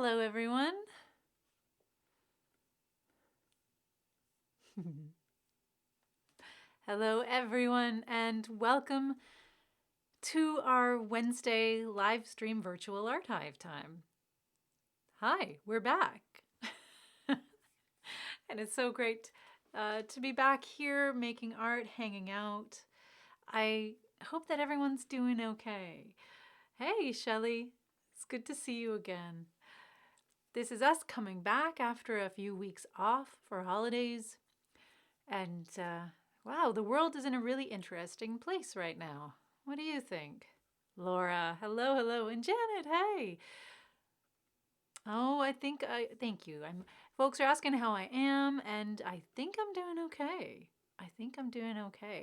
Hello, everyone. Hello, everyone, and welcome to our Wednesday live stream virtual art hive time. Hi, we're back. And it's so great to be back here making art, hanging out. I hope that everyone's doing okay. Hey, Shelly, it's good to see you again. This is us coming back after a few weeks off for holidays. And wow, the world is in a really interesting place right now. What do you think? Laura, hello, hello. And Janet, hey. Oh, thank you. Folks are asking how I am, and I think I'm doing okay.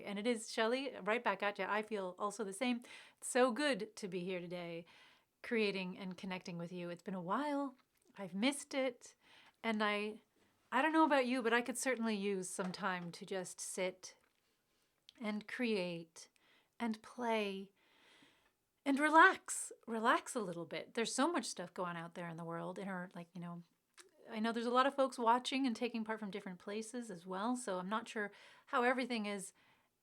And it is Shelly, right back at you. I feel also the same. It's so good to be here today, creating and connecting with you. It's been a while. I've missed it. And I don't know about you, but I could certainly use some time to just sit and create and play and relax a little bit. There's so much stuff going out there in the world, I know there's a lot of folks watching and taking part from different places as well, so I'm not sure how everything is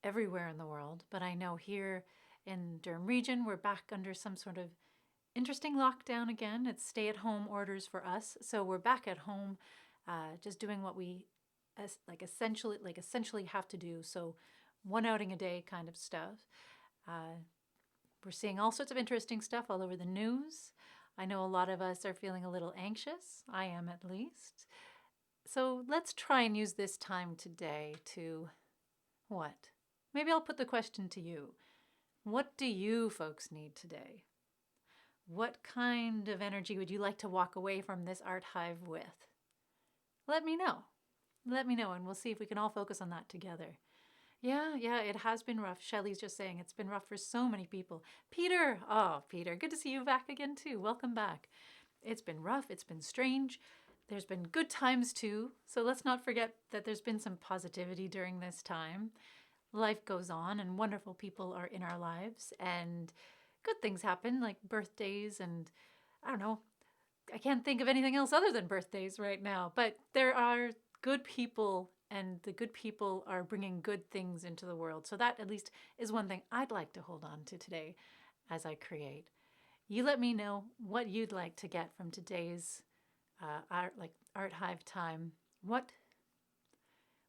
everywhere in the world, but I know here in Durham region we're back under some sort of interesting lockdown again. It's stay-at-home orders for us, so we're back at home, just doing what we essentially have to do. So one outing a day kind of stuff. We're seeing all sorts of interesting stuff all over the news. I know a lot of us are feeling a little anxious. I am, at least. So let's try and use this time today to what? Maybe I'll put the question to you. What do you folks need today? What kind of energy would you like to walk away from this art hive with? Let me know. Let me know, and we'll see if we can all focus on that together. Yeah, it has been rough. Shelly's just saying it's been rough for so many people. Peter, oh, Peter, good to see you back again too. Welcome back. It's been rough. It's been strange. There's been good times too. So let's not forget that there's been some positivity during this time. Life goes on and wonderful people are in our lives and good things happen like birthdays and I don't know. I can't think of anything else other than birthdays right now, but there are good people and the good people are bringing good things into the world. So that at least is one thing I'd like to hold on to today as I create. You let me know what you'd like to get from today's art hive time. What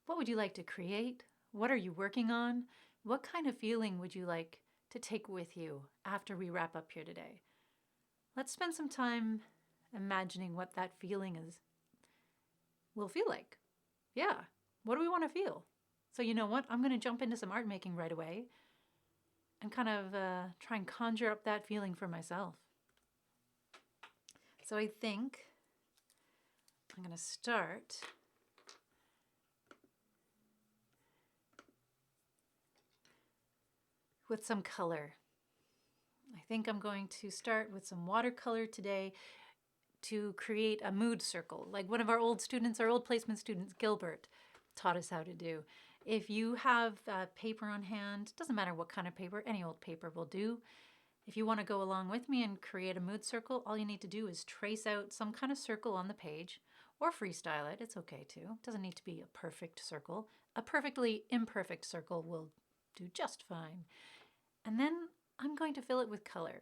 would you like to create? What are you working on? What kind of feeling would you like to take with you after we wrap up here today? Let's spend some time imagining what that feeling will feel like. Yeah, what do we want to feel? So you know what? I'm going to jump into some art making right away and kind of try and conjure up that feeling for myself. So I think I'm going to start with some color. I think I'm going to start with some watercolor today to create a mood circle, like one of our old placement students, Gilbert, taught us how to do. If you have paper on hand, doesn't matter what kind of paper, any old paper will do. If you want to go along with me and create a mood circle, all you need to do is trace out some kind of circle on the page or freestyle it. It's okay too. It doesn't need to be a perfect circle. A perfectly imperfect circle will do just fine. And then I'm going to fill it with color.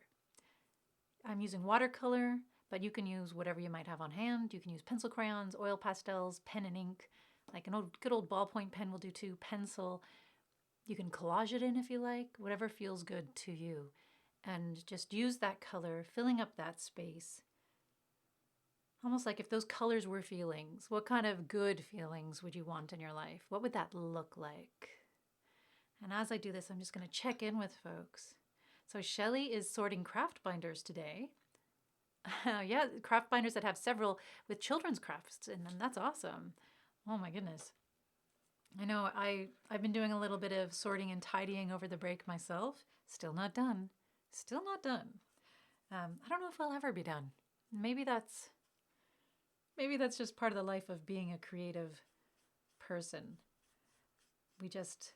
I'm using watercolor, but you can use whatever you might have on hand. You can use pencil crayons, oil pastels, pen and ink. Like good old ballpoint pen will do too, pencil. You can collage it in if you like, whatever feels good to you. And just use that color, filling up that space. Almost like if those colors were feelings, what kind of good feelings would you want in your life? What would that look like? And as I do this, I'm just going to check in with folks. So Shelly is sorting craft binders today. Yeah, craft binders that have several with children's crafts in them. That's awesome. Oh my goodness. I know I've been doing a little bit of sorting and tidying over the break myself. Still not done. Still not done. I don't know if I'll ever be done. Maybe that's just part of the life of being a creative person. We just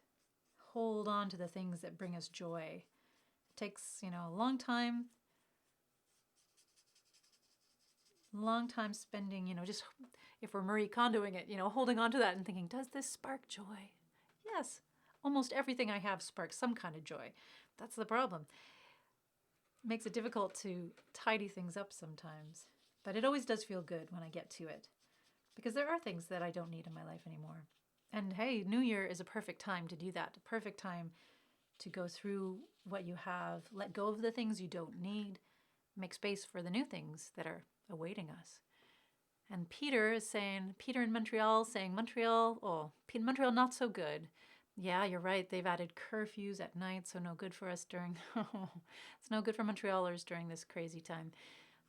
hold on to the things that bring us joy. It takes, a long long time spending, just if we're Marie Kondoing it, holding on to that and thinking, does this spark joy? Yes, almost everything I have sparks some kind of joy. That's the problem. It makes it difficult to tidy things up sometimes, but it always does feel good when I get to it, because there are things that I don't need in my life anymore. And hey, New Year is a perfect time to do that, a perfect time to go through what you have, let go of the things you don't need, make space for the new things that are awaiting us. And Peter in Montreal saying, Montreal not so good. Yeah, you're right. They've added curfews at night, so no good for us during, it's no good for Montrealers during this crazy time.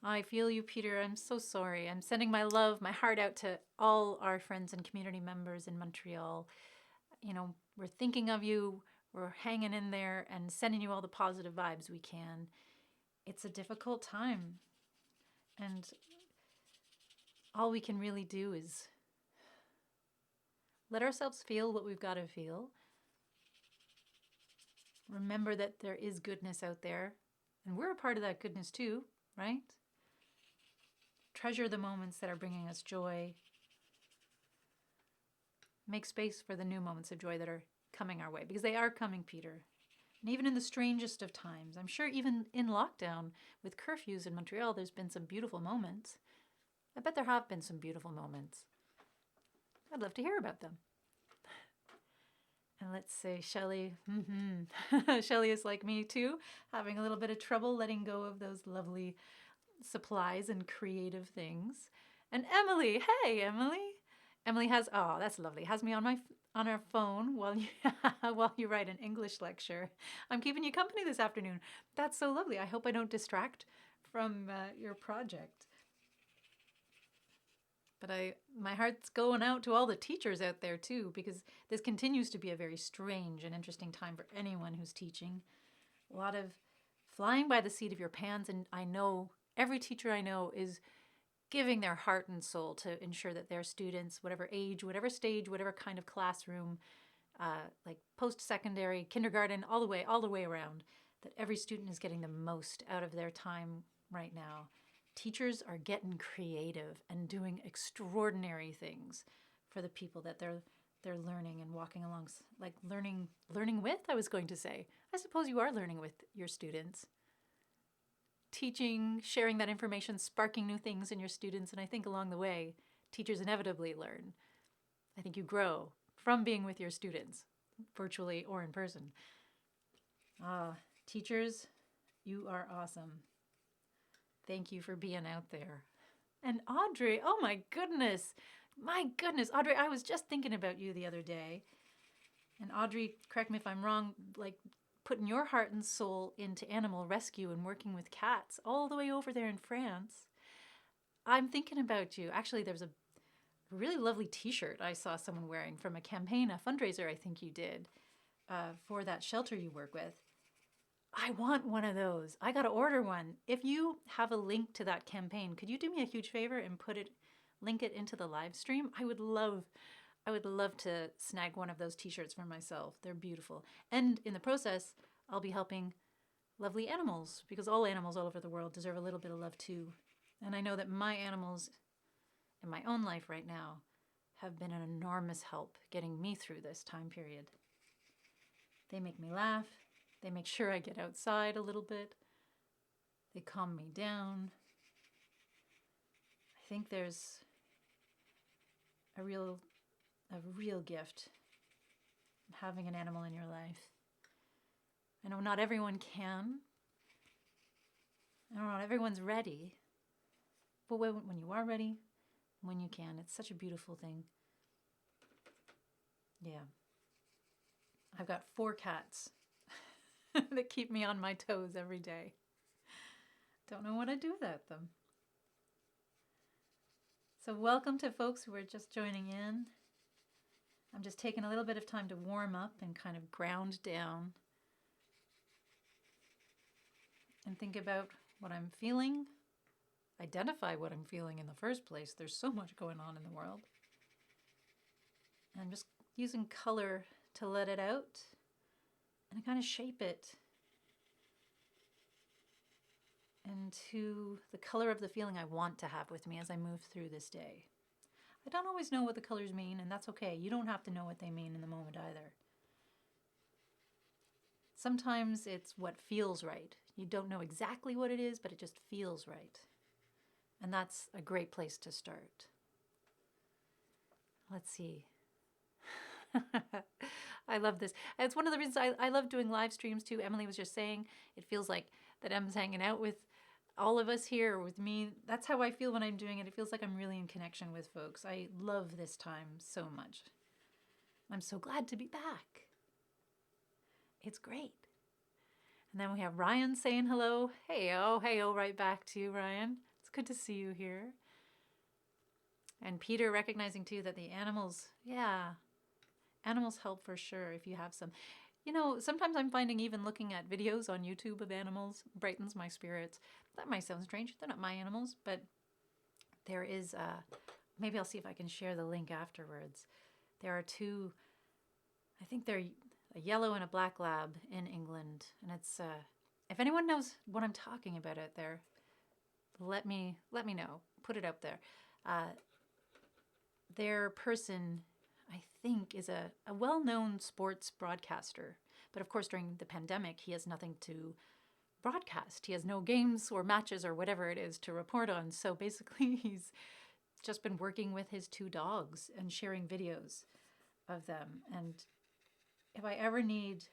I feel you, Peter. I'm so sorry. I'm sending my love, my heart out to all our friends and community members in Montreal. We're thinking of you. We're hanging in there and sending you all the positive vibes we can. It's a difficult time. And all we can really do is let ourselves feel what we've got to feel. Remember that there is goodness out there, and we're a part of that goodness too, right? Treasure the moments that are bringing us joy. Make space for the new moments of joy that are coming our way, because they are coming, Peter. And even in the strangest of times, I'm sure even in lockdown with curfews in Montreal, there's been some beautiful moments. I bet there have been some beautiful moments. I'd love to hear about them. And let's say Shelley, Shelley is like me too, having a little bit of trouble letting go of those lovely supplies and creative things. And Emily, hey Emily. Emily has, oh, that's lovely, has me on her phone while you write an English lecture. I'm keeping you company this afternoon. That's so lovely. I hope I don't distract from your project. But my heart's going out to all the teachers out there too, because this continues to be a very strange and interesting time for anyone who's teaching. A lot of flying by the seat of your pants, and I know every teacher I know is giving their heart and soul to ensure that their students, whatever age, whatever stage, whatever kind of classroom, like post-secondary, kindergarten, all the way around, that every student is getting the most out of their time right now. Teachers are getting creative and doing extraordinary things for the people that they're learning and walking along, like learning with, I was going to say. I suppose you are learning with your students. Teaching, sharing that information, sparking new things in your students, and I think along the way, teachers inevitably learn. I think you grow from being with your students, virtually or in person. Teachers, you are awesome. Thank you for being out there. And Audrey, oh my goodness, Audrey, I was just thinking about you the other day. And Audrey, correct me if I'm wrong, like putting your heart and soul into animal rescue and working with cats all the way over there in France. I'm thinking about you. Actually, there's a really lovely t-shirt I saw someone wearing from a campaign, a fundraiser I think you did for that shelter you work with. I want one of those. I got to order one. If you have a link to that campaign, could you do me a huge favor and link it into the live stream? I would love to snag one of those t-shirts for myself. They're beautiful. And in the process, I'll be helping lovely animals, because all animals all over the world deserve a little bit of love too. And I know that my animals in my own life right now have been an enormous help getting me through this time period. They make me laugh. They make sure I get outside a little bit. They calm me down. I think there's a real gift having an animal in your life. I know not everyone can. I know not everyone's ready. But when you are ready, when you can, it's such a beautiful thing. Yeah. I've got 4 cats that keep me on my toes every day. Don't know what I'd do without them. So welcome to folks who are just joining in. I'm just taking a little bit of time to warm up and kind of ground down and think about what I'm feeling, identify what I'm feeling in the first place. There's so much going on in the world. And I'm just using color to let it out and kind of shape it. into the color of the feeling I want to have with me as I move through this day. I don't always know what the colors mean, and that's okay. You don't have to know what they mean in the moment either. Sometimes it's what feels right. You don't know exactly what it is, but it just feels right. And that's a great place to start. Let's see. I love this. It's one of the reasons I love doing live streams too. Emily was just saying, it feels like that Em's hanging out with all of us here, with me. That's how I feel when I'm doing it. It feels like I'm really in connection with folks. I love this time so much. I'm so glad to be back. It's great. And then we have Ryan saying hello. Hey-o, right back to you, Ryan. It's good to see you here. And Peter recognizing too that the animals, animals help for sure if you have some. You know, sometimes I'm finding even looking at videos on YouTube of animals brightens my spirits. That might sound strange. They're not my animals, but there is, maybe I'll see if I can share the link afterwards. There are two, I think they're a yellow and a black lab in England. And it's, if anyone knows what I'm talking about out there, let me know. Put it up there. Their person, I think, is a well-known sports broadcaster. But of course, during the pandemic, he has nothing to broadcast. He has no games or matches or whatever it is to report on. So basically, he's just been working with his two dogs and sharing videos of them. And if I ever need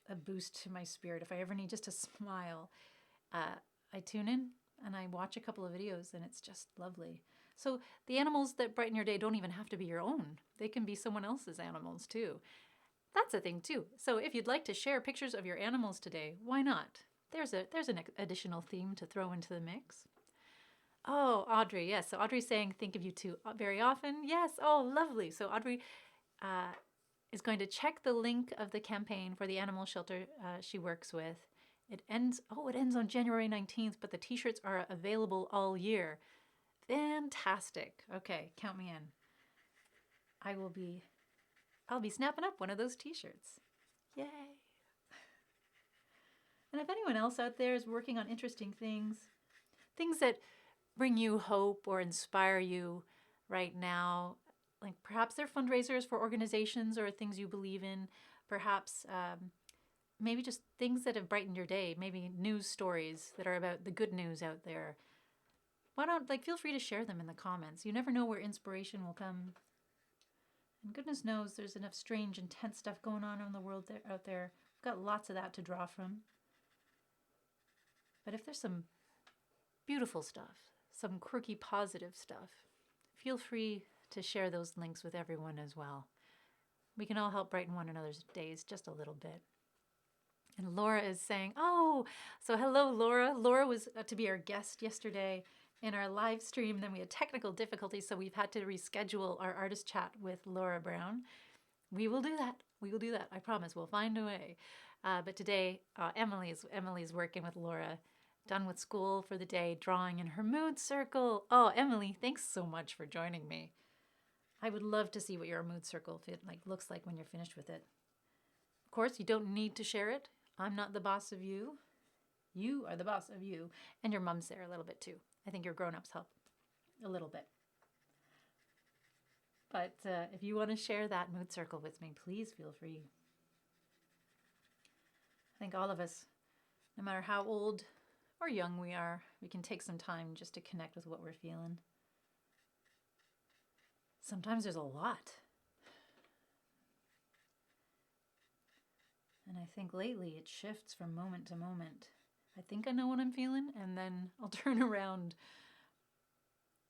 a boost to my spirit, if I ever need just a smile, I tune in and I watch a couple of videos, and it's just lovely. So the animals that brighten your day don't even have to be your own. They can be someone else's animals too. That's a thing too. So if you'd like to share pictures of your animals today, why not? There's an additional theme to throw into the mix. Oh, Audrey, yes. So Audrey's saying, think of you two very often. Yes. Oh, lovely. So Audrey is going to check the link of the campaign for the animal shelter she works with. It ends on January 19th, but the t-shirts are available all year. Fantastic. Okay, count me in. I'll be snapping up one of those t-shirts. Yay. And if anyone else out there is working on interesting things that bring you hope or inspire you right now, like perhaps they're fundraisers for organizations or things you believe in, perhaps maybe just things that have brightened your day, maybe news stories that are about the good news out there. Why don't, feel free to share them in the comments. You never know where inspiration will come. And goodness knows there's enough strange, intense stuff going on in the world out there. We've got lots of that to draw from. But if there's some beautiful stuff, some quirky, positive stuff, feel free to share those links with everyone as well. We can all help brighten one another's days just a little bit. And Laura is saying, oh, so hello, Laura. Laura was to be our guest yesterday in our live stream. Then we had technical difficulties, so we've had to reschedule our artist chat with Laura Brown. We will do that. I promise. We'll find a way. But today, Emily's working with Laura, done with school for the day, drawing in her mood circle. Oh, Emily, thanks so much for joining me. I would love to see what your mood circle looks like when you're finished with it. Of course, you don't need to share it. I'm not the boss of you. You are the boss of you. And your mom's there a little bit too. I think your grown-ups help a little bit. But if you want to share that mood circle with me, please feel free. I think all of us, no matter how old or young we are, we can take some time just to connect with what we're feeling. Sometimes there's a lot. And I think lately it shifts from moment to moment. I think I know what I'm feeling, and then I'll turn around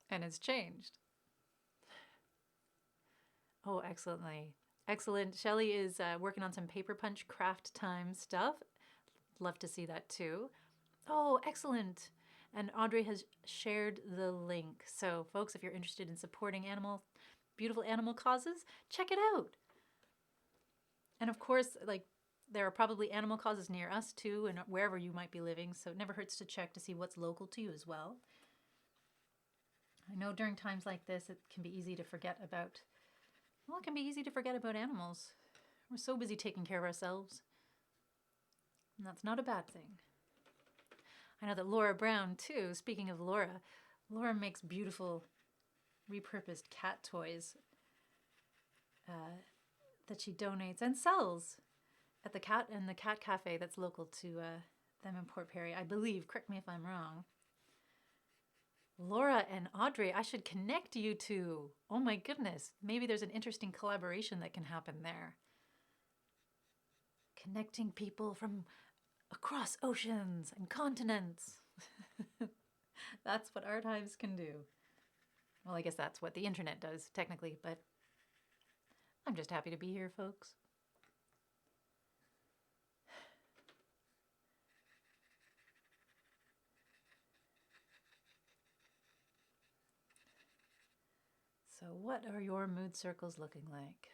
and it's changed. Oh, excellent. Shelley is working on some paper punch craft time stuff. Love to see that too. Oh, excellent. And Audrey has shared the link. So folks, if you're interested in supporting beautiful animal causes, check it out. And of course, there are probably animal causes near us too, and wherever you might be living, so it never hurts to check to see what's local to you as well. I know during times like this, it can be easy to forget about animals. We're so busy taking care of ourselves, and that's not a bad thing. I know that Laura Brown, too, speaking of Laura, Laura makes beautiful repurposed cat toys that she donates and sells at the cat cafe that's local to them in Port Perry, I believe. Correct me if I'm wrong. Laura and Audrey, I should connect you two. Oh my goodness. Maybe there's an interesting collaboration that can happen there. Connecting people from across oceans and continents. That's what art hives can do. Well, I guess that's what the internet does, technically, but I'm just happy to be here, folks. So what are your mood circles looking like?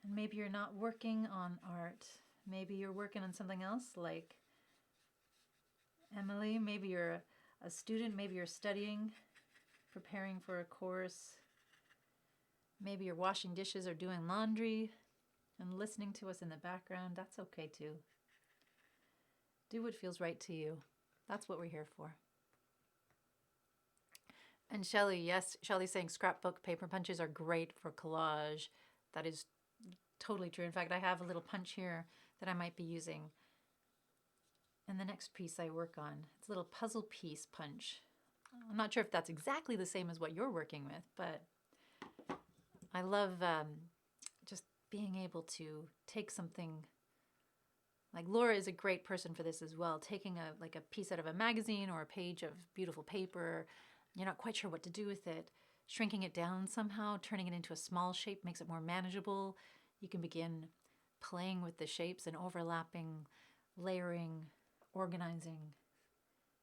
And maybe you're not working on art. Maybe you're working on something else, like Emily. Maybe you're a student. Maybe you're studying, preparing for a course. Maybe you're washing dishes or doing laundry and listening to us in the background. That's okay too. Do what feels right to you. That's what we're here for. And Shelley, yes, Shelley's saying scrapbook paper punches are great for collage. That is totally true. In fact, I have a little punch here that I might be using in the next piece I work on. It's a little puzzle piece punch. I'm not sure if that's exactly the same as what you're working with, but I love just being able to take something. Like Laura is a great person for this as well. Taking a piece out of a magazine or a page of beautiful paper, you're not quite sure what to do with it. Shrinking it down somehow, turning it into a small shape makes it more manageable. You can begin playing with the shapes and overlapping, layering, organizing.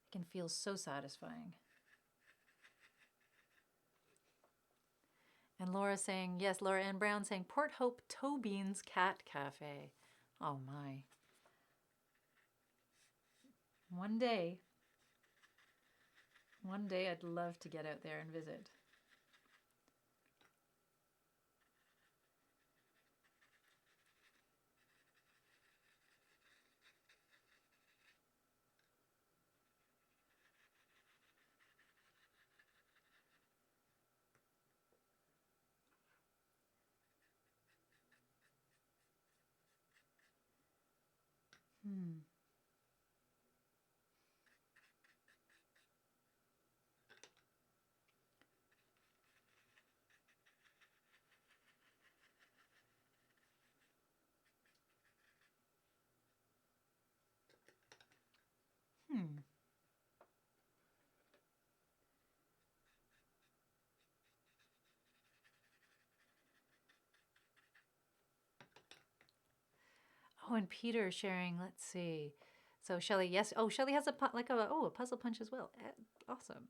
It can feel so satisfying. And Laura saying, yes, Laura Ann Brown saying, Port Hope Tobean's Cat Cafe. Oh my. One day I'd love to get out there and visit. Oh, and Peter sharing, let's see. So Shelley, yes. Oh, Shelley has a puzzle punch as well. Awesome.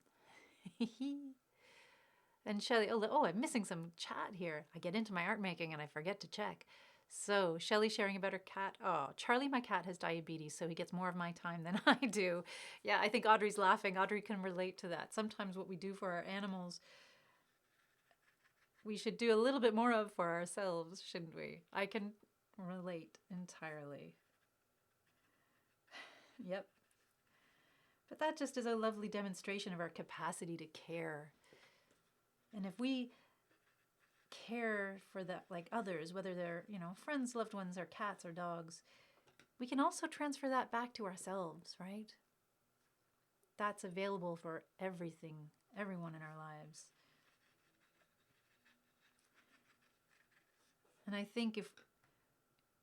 And Shelley, I'm missing some chat here. I get into my art making and I forget to check. So Shelley sharing about her cat. Oh, Charlie, my cat, has diabetes, so he gets more of my time than I do. Yeah, I think Audrey's laughing. Audrey can relate to that. Sometimes what we do for our animals, we should do a little bit more of for ourselves, shouldn't we? I can relate entirely. Yep. But that just is a lovely demonstration of our capacity to care. And if we care for that, like others, whether they're, friends, loved ones, or cats or dogs, we can also transfer that back to ourselves, right? That's available for everyone in our lives. And I think if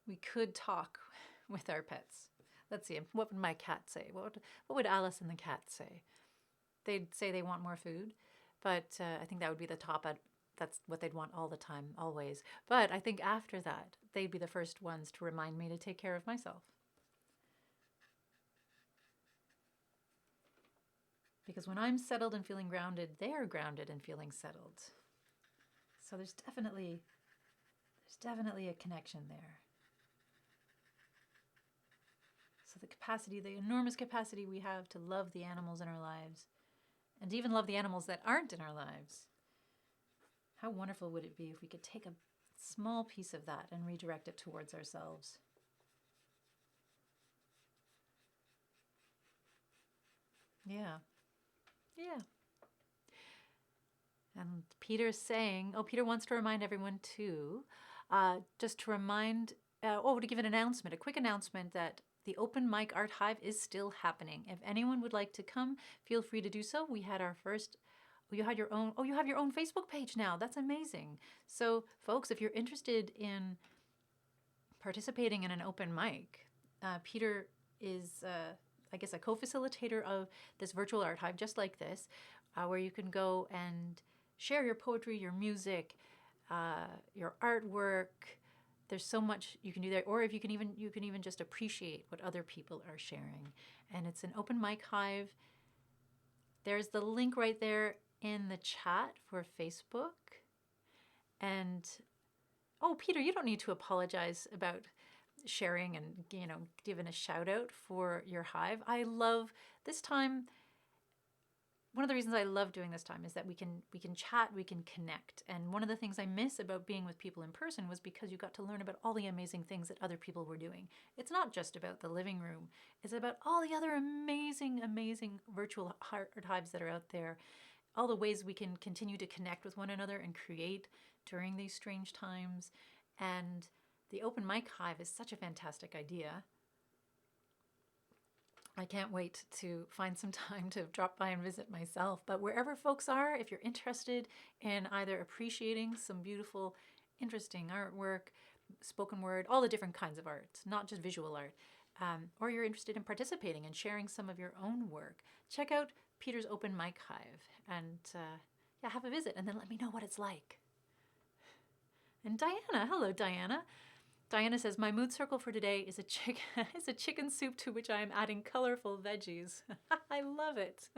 we could talk with our pets, let's see, what would my cat say? What would Alice and the cat say? They'd say they want more food, but I think that would be the top. That's what they'd want all the time, always. But I think after that, they'd be the first ones to remind me to take care of myself. Because when I'm settled and feeling grounded, they're grounded and feeling settled. So there's definitely a connection there. So the enormous capacity we have to love the animals in our lives, and even love the animals that aren't in our lives. How wonderful would it be if we could take a small piece of that and redirect it towards ourselves? Yeah. Yeah. And Peter's saying, oh, Peter wants to remind everyone too, just to remind, to give an announcement, a quick announcement that the Open Mic Art Hive is still happening. If anyone would like to come, feel free to do so. We had our first, you had your own, you have your own Facebook page now. That's amazing. So folks, if you're interested in participating in an open mic, Peter is, I guess, a co-facilitator of this virtual art hive, just like this, where you can go and share your poetry, your music, your artwork. There's so much you can do there, or if you can even just appreciate what other people are sharing. And it's an open mic hive. There's the link right there in the chat for Facebook. And oh, Peter, you don't need to apologize about sharing and giving a shout out for your hive. I love this time. One of the reasons I love doing this time is that we can chat, we can connect. And one of the things I miss about being with people in person was because you got to learn about all the amazing things that other people were doing. It's not just about the living room. It's about all the other amazing, amazing virtual art hives that are out there. All the ways we can continue to connect with one another and create during these strange times. And the open mic hive is such a fantastic idea. I can't wait to find some time to drop by and visit myself. But wherever folks are, if you're interested in either appreciating some beautiful, interesting artwork, spoken word, all the different kinds of art, not just visual art, or you're interested in participating and sharing some of your own work, check out Peter's Open Mic Hive and have a visit and then let me know what it's like. And Diana, hello Diana. Diana says, my mood circle for today is a chicken soup to which I am adding colorful veggies. I love it.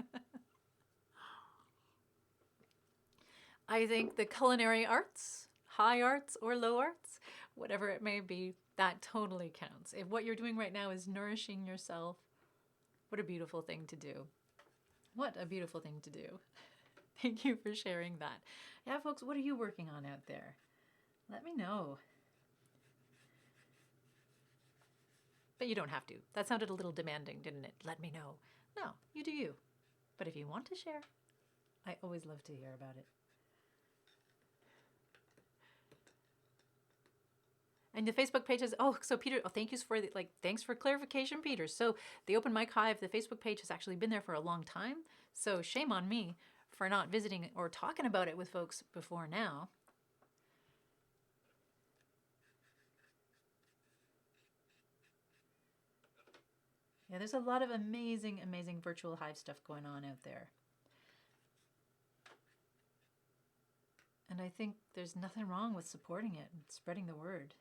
I think the culinary arts, high arts or low arts, whatever it may be, that totally counts. If what you're doing right now is nourishing yourself, what a beautiful thing to do. What a beautiful thing to do. Thank you for sharing that. Yeah, folks, what are you working on out there? Let me know. But you don't have to. That sounded a little demanding, didn't it? Let me know. No, you do you. But if you want to share, I always love to hear about it. And the Facebook page is, so Peter, thank you for thanks for clarification, Peter. So the Open Mic Hive, the Facebook page has actually been there for a long time. So shame on me for not visiting or talking about it with folks before now. Yeah, there's a lot of amazing, amazing virtual hive stuff going on out there. And I think there's nothing wrong with supporting it and spreading the word.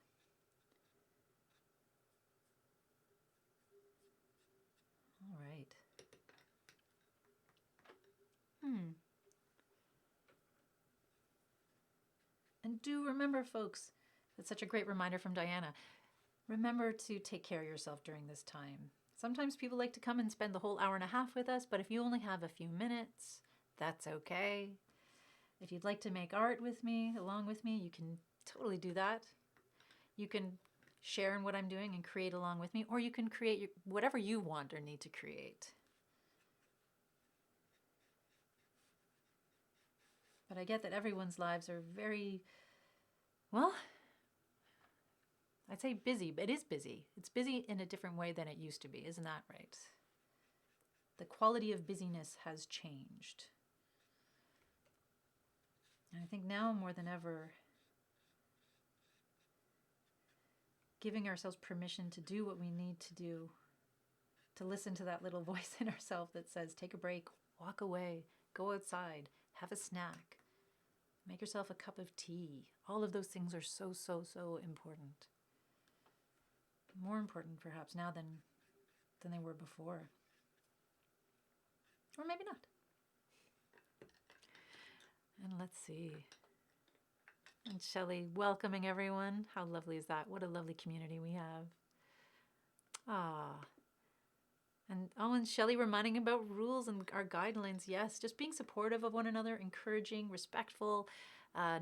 All right. And do remember, folks, that's such a great reminder from Diana. Remember to take care of yourself during this time. Sometimes people like to come and spend the whole hour and a half with us, but if you only have a few minutes, that's okay. If you'd like to make art with me, along with me, you can totally do that. You can share in what I'm doing and create along with me, or you can create whatever you want or need to create. But I get that everyone's lives are very, well, I'd say busy, but it is busy. It's busy in a different way than it used to be, isn't that right? The quality of busyness has changed. And I think now more than ever, giving ourselves permission to do what we need to do, to listen to that little voice in ourselves that says, take a break, walk away, go outside, have a snack, make yourself a cup of tea. All of those things are so, so, so important. More important perhaps now than they were before. Or maybe not. And let's see. And Shelley welcoming everyone. How lovely is that? What a lovely community we have. And Shelley reminding about rules and our guidelines. Yes, just being supportive of one another, encouraging, respectful,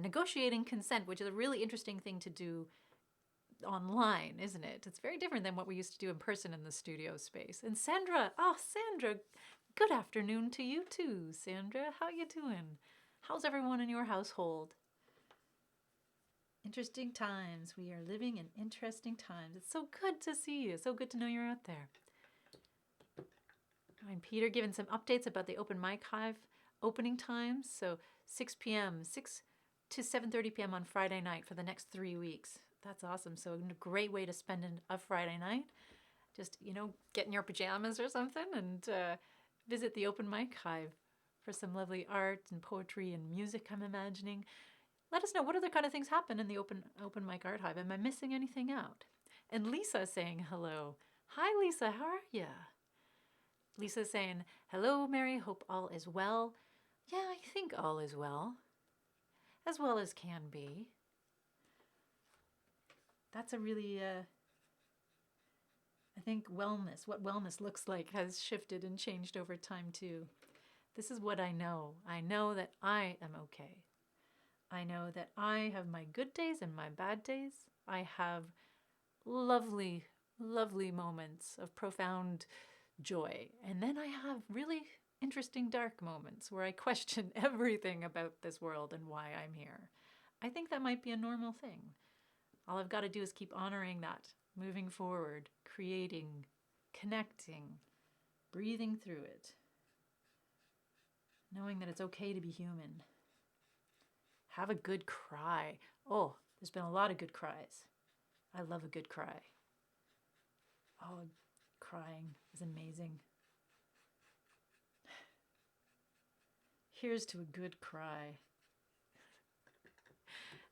negotiating consent, which is a really interesting thing to do online, isn't it? It's very different than what we used to do in person in the studio space. And Sandra, good afternoon to you too, Sandra. How you doing? How's everyone in your household? Interesting times. We are living in interesting times. It's so good to see you. So good to know you're out there. I'm Peter, giving some updates about the Open Mic Hive opening times. So 6 p.m., 6 to 7:30 p.m. on Friday night for the next 3 weeks. That's awesome. So a great way to spend a Friday night. Just, get in your pajamas or something and visit the Open Mic Hive for some lovely art and poetry and music, I'm imagining. Let us know, what other kind of things happen in the Open Mic Art Hive? Am I missing anything out? And Lisa saying hello. Hi, Lisa. How are you? Lisa saying, hello, Mary. Hope all is well. Yeah, I think all is well as can be. That's a really, I think what wellness looks like has shifted and changed over time too. This is what I know. I know that I am okay. I know that I have my good days and my bad days. I have lovely, lovely moments of profound joy. And then I have really interesting dark moments where I question everything about this world and why I'm here. I think that might be a normal thing. All I've got to do is keep honoring that, moving forward, creating, connecting, breathing through it, knowing that it's okay to be human. Have a good cry. Oh, there's been a lot of good cries. I love a good cry. Oh, crying is amazing. Here's to a good cry.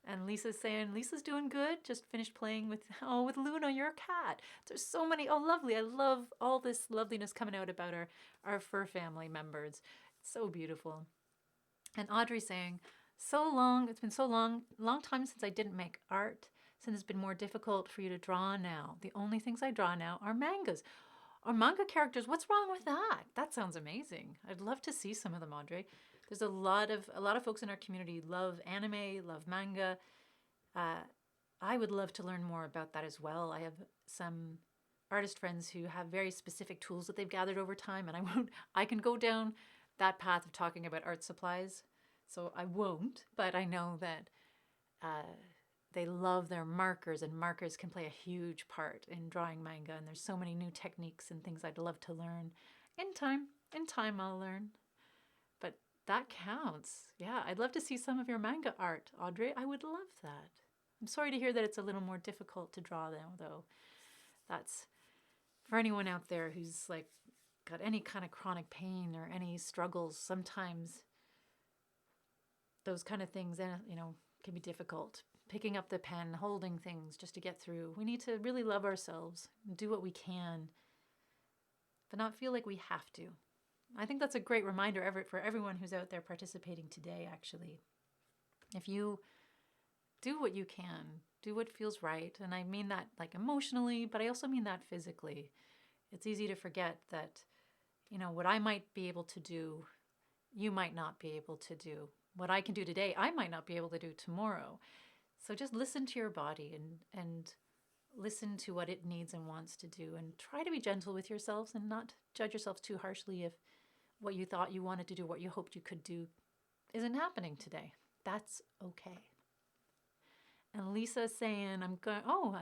And Lisa's saying, Lisa's doing good. Just finished playing with Luna, your cat. There's so many. Oh, lovely. I love all this loveliness coming out about our fur family members. It's so beautiful. And Audrey saying, it's been so long time since I didn't make art, since it's been more difficult for you to draw now. The only things I draw now are mangas. Or manga characters. What's wrong with that? That sounds amazing. I'd love to see some of them, Audrey. There's a lot of folks in our community love anime, love manga. I would love to learn more about that as well. I have some artist friends who have very specific tools that they've gathered over time, and I can go down that path of talking about art supplies. So I won't, but I know that they love their markers, and markers can play a huge part in drawing manga. And there's so many new techniques and things I'd love to learn. In time I'll learn. But that counts. Yeah, I'd love to see some of your manga art, Audrey. I would love that. I'm sorry to hear that it's a little more difficult to draw now, though. That's for anyone out there who's got any kind of chronic pain or any struggles. Sometimes those kind of things, can be difficult. Picking up the pen, holding things just to get through. We need to really love ourselves and do what we can, but not feel like we have to. I think that's a great reminder for everyone who's out there participating today, actually. If you do what you can, do what feels right, and I mean that emotionally, but I also mean that physically. It's easy to forget that, what I might be able to do, you might not be able to do. What I can do today, I might not be able to do tomorrow. So just listen to your body and listen to what it needs and wants to do, and try to be gentle with yourselves and not judge yourselves too harshly if what you thought you wanted to do, what you hoped you could do, isn't happening today. That's okay. And Lisa's saying, I'm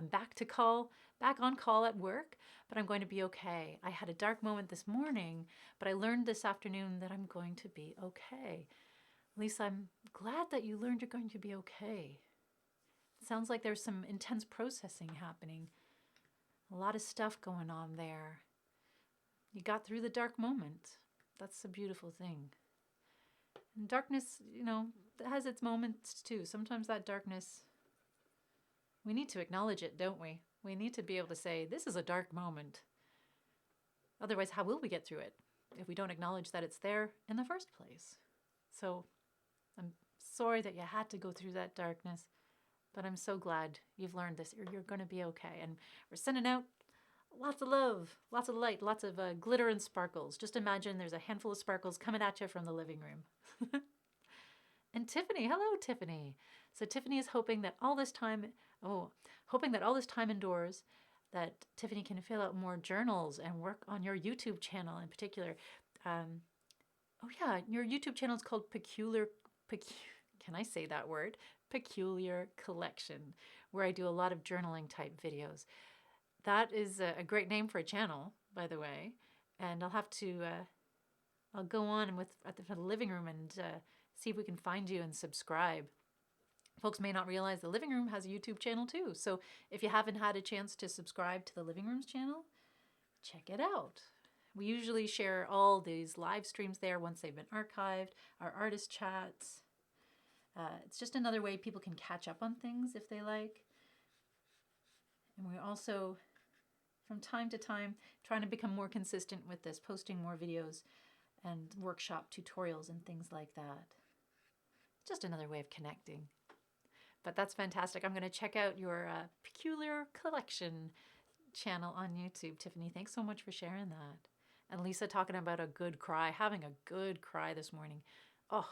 back on call at work, but I'm going to be okay. I had a dark moment this morning, but I learned this afternoon that I'm going to be okay. Lisa, I'm glad that you learned you're going to be okay. It sounds like there's some intense processing happening. A lot of stuff going on there. You got through the dark moment. That's a beautiful thing. And darkness, has its moments too. Sometimes that darkness, we need to acknowledge it, don't we? We need to be able to say, this is a dark moment. Otherwise, how will we get through it if we don't acknowledge that it's there in the first place? So I'm sorry that you had to go through that darkness, but I'm so glad you've learned this. You're going to be okay. And we're sending out lots of love, lots of light, lots of glitter and sparkles. Just imagine there's a handful of sparkles coming at you from the living room. And Tiffany, hello Tiffany. So Tiffany is hoping that all this time indoors, that Tiffany can fill out more journals and work on your YouTube channel in particular. Um, oh yeah, your YouTube channel is called can I say that word? Peculiar Collection, where I do a lot of journaling type videos. That is a great name for a channel, by the way. And I'll have to, I'll go on for the living room and see if we can find you and subscribe. Folks may not realize the Living Room has a YouTube channel too. So if you haven't had a chance to subscribe to the Living Room's channel, check it out. We usually share all these live streams there once they've been archived, our artist chats. It's just another way people can catch up on things if they like. And we're also, from time to time, trying to become more consistent with this, posting more videos and workshop tutorials and things like that. Just another way of connecting. But that's fantastic. I'm going to check out your Peculiar Collection channel on YouTube. Tiffany, thanks so much for sharing that. And Lisa talking about a good cry, having a good cry this morning. Oh,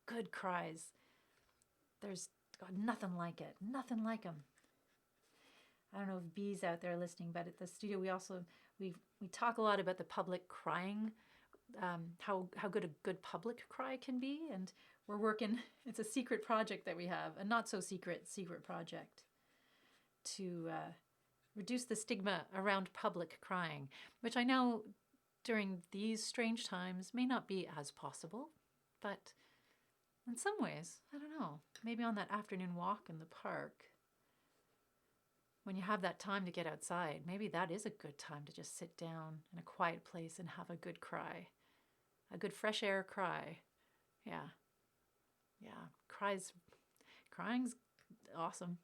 good cries. There's nothing like it. Nothing like them. I don't know if Bee's out there listening, but at the studio we talk a lot about the public crying, how good a good public cry can be, and we're working. It's a secret project that we have, a not so secret project to reduce the stigma around public crying, which I know during these strange times may not be as possible, but in some ways, I don't know, maybe on that afternoon walk in the park, when you have that time to get outside, maybe that is a good time to just sit down in a quiet place and have a good cry, a good fresh air cry. Yeah. Crying's awesome.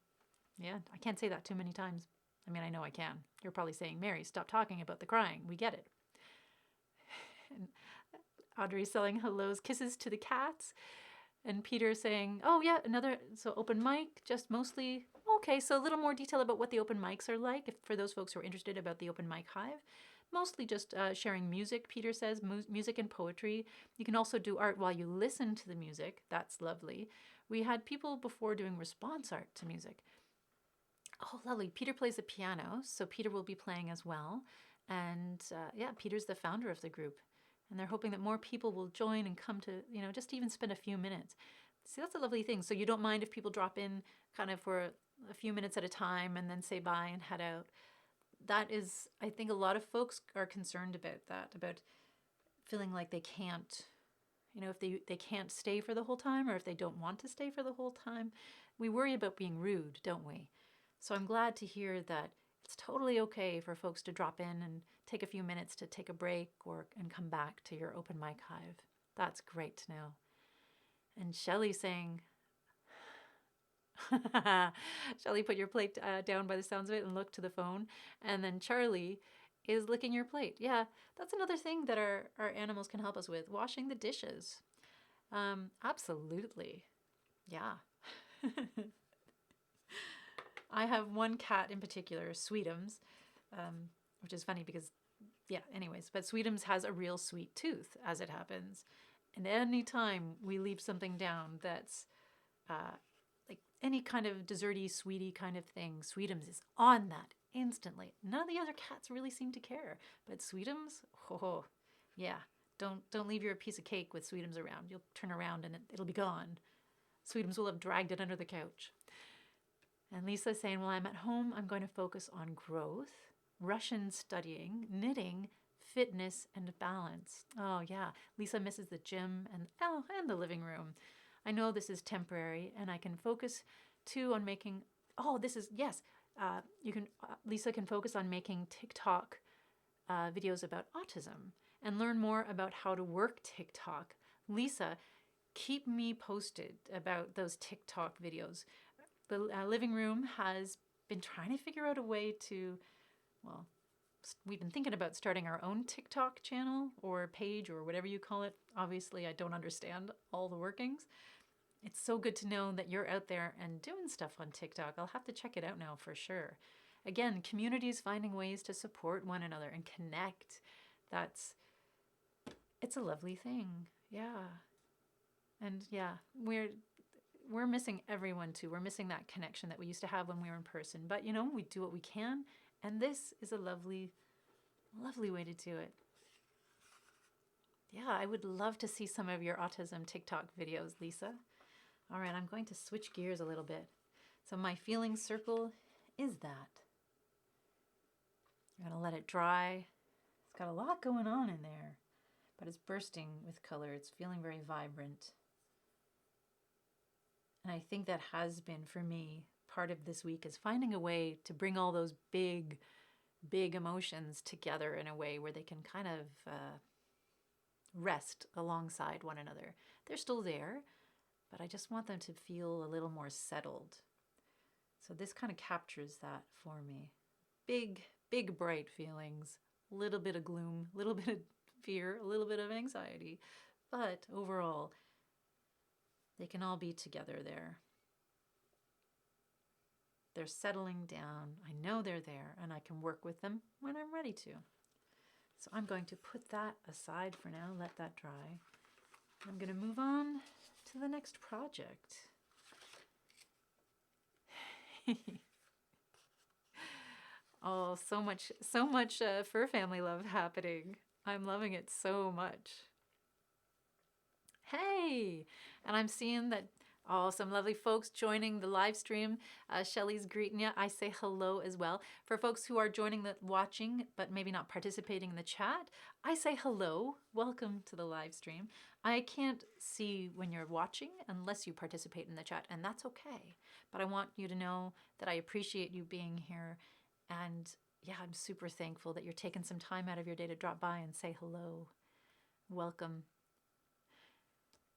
Yeah, I can't say that too many times. I mean, I know I can. You're probably saying, Mary, stop talking about the crying. We get it. And Audrey's saying hellos, kisses to the cats. And Peter saying, oh yeah, so open mic, just mostly, okay, so a little more detail about what the open mics are like, for those folks who are interested about the open mic Hive. Mostly just sharing music, Peter says, music and poetry. You can also do art while you listen to the music. That's lovely. We had people before doing response art to music. Oh, lovely. Peter plays the piano, so Peter will be playing as well. And yeah, Peter's the founder of the group. And they're hoping that more people will join and come to, just even spend a few minutes. See, that's a lovely thing. So you don't mind if people drop in kind of for a few minutes at a time and then say bye and head out. That is, I think a lot of folks are concerned about that, about feeling like they can't, if they can't stay for the whole time, or if they don't want to stay for the whole time. We worry about being rude, don't we? So I'm glad to hear that it's totally okay for folks to drop in and take a few minutes to take a break and come back to your open mic Hive. That's great to know. And Shelley saying, Shelley, put your plate down by the sounds of it and look to the phone. And then Charlie is licking your plate. Yeah, that's another thing that our animals can help us with, washing the dishes. Absolutely. Yeah. I have one cat in particular, Sweetums, which is funny because, yeah, anyways, but Sweetums has a real sweet tooth, as it happens. And any time we leave something down that's like any kind of desserty, sweetie kind of thing, Sweetums is on that instantly. None of the other cats really seem to care, but Sweetums, oh, yeah, don't leave your piece of cake with Sweetums around. You'll turn around and it'll be gone. Sweetums will have dragged it under the couch. And Lisa's saying, well, I'm at home. I'm going to focus on growth, Russian studying, knitting, fitness, and balance. Oh, yeah. Lisa misses the gym and the living room. I know this is temporary, and I can focus, too, on making... Lisa can focus on making TikTok videos about autism and learn more about how to work TikTok. Lisa, keep me posted about those TikTok videos. The living room has been trying to figure out a way to, well, we've been thinking about starting our own TikTok channel or page or whatever you call it. Obviously, I don't understand all the workings. It's so good to know that you're out there and doing stuff on TikTok. I'll have to check it out now for sure. Again, communities finding ways to support one another and connect. It's a lovely thing. Yeah. And yeah, we're missing everyone too. We're missing that connection that we used to have when we were in person. But you know, we do what we can, and this is a lovely, lovely way to do it. Yeah, I would love to see some of your autism TikTok videos, Lisa. All right, I'm going to switch gears a little bit. So my feeling circle is that. I'm gonna let it dry. It's got a lot going on in there, but it's bursting with color. It's feeling very vibrant. And I think that has been, for me, part of this week is finding a way to bring all those big, big emotions together in a way where they can kind of rest alongside one another. They're still there, but I just want them to feel a little more settled. So this kind of captures that for me. Big, big, bright feelings, a little bit of gloom, a little bit of fear, a little bit of anxiety, but overall, they can all be together there. They're settling down. I know they're there, and I can work with them when I'm ready to. So I'm going to put that aside for now, let that dry. I'm going to move on to the next project. Oh, so much fur family love happening. I'm loving it so much. Hey, and I'm seeing that, oh, some lovely folks joining the live stream. Shelly's greeting you. I say hello as well. For folks who are joining the watching, but maybe not participating in the chat, I say hello. Welcome to the live stream. I can't see when you're watching unless you participate in the chat, and that's okay. But I want you to know that I appreciate you being here. And yeah, I'm super thankful that you're taking some time out of your day to drop by and say hello. Welcome.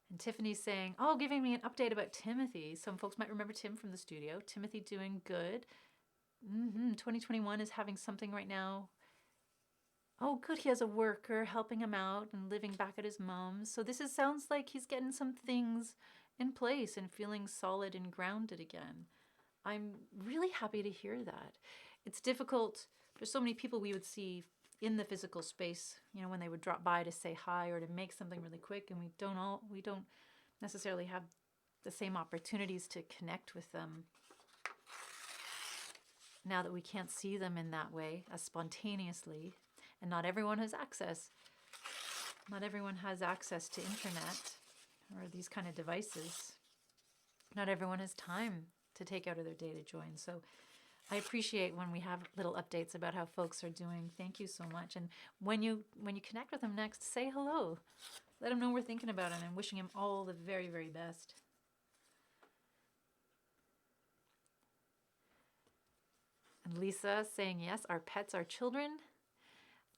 And Tiffany's saying, oh, giving me an update about Timothy. Some folks might remember Tim from the studio. Timothy doing good. 2021 is having something right now. Oh, good. He has a worker helping him out and living back at his mom's. So this sounds like he's getting some things in place and feeling solid and grounded again. I'm really happy to hear that. It's difficult. There's so many people we would see in the physical space, you know, when they would drop by to say hi or to make something really quick, and we don't necessarily have the same opportunities to connect with them now that we can't see them in that way as spontaneously, and not everyone has access. Not everyone has access to internet or these kind of devices. Not everyone has time to take out of their day to join. So I appreciate when we have little updates about how folks are doing. Thank you so much. And when you connect with them next, say hello. Let them know we're thinking about him and wishing him all the very, very best. And Lisa saying, yes, our pets are children.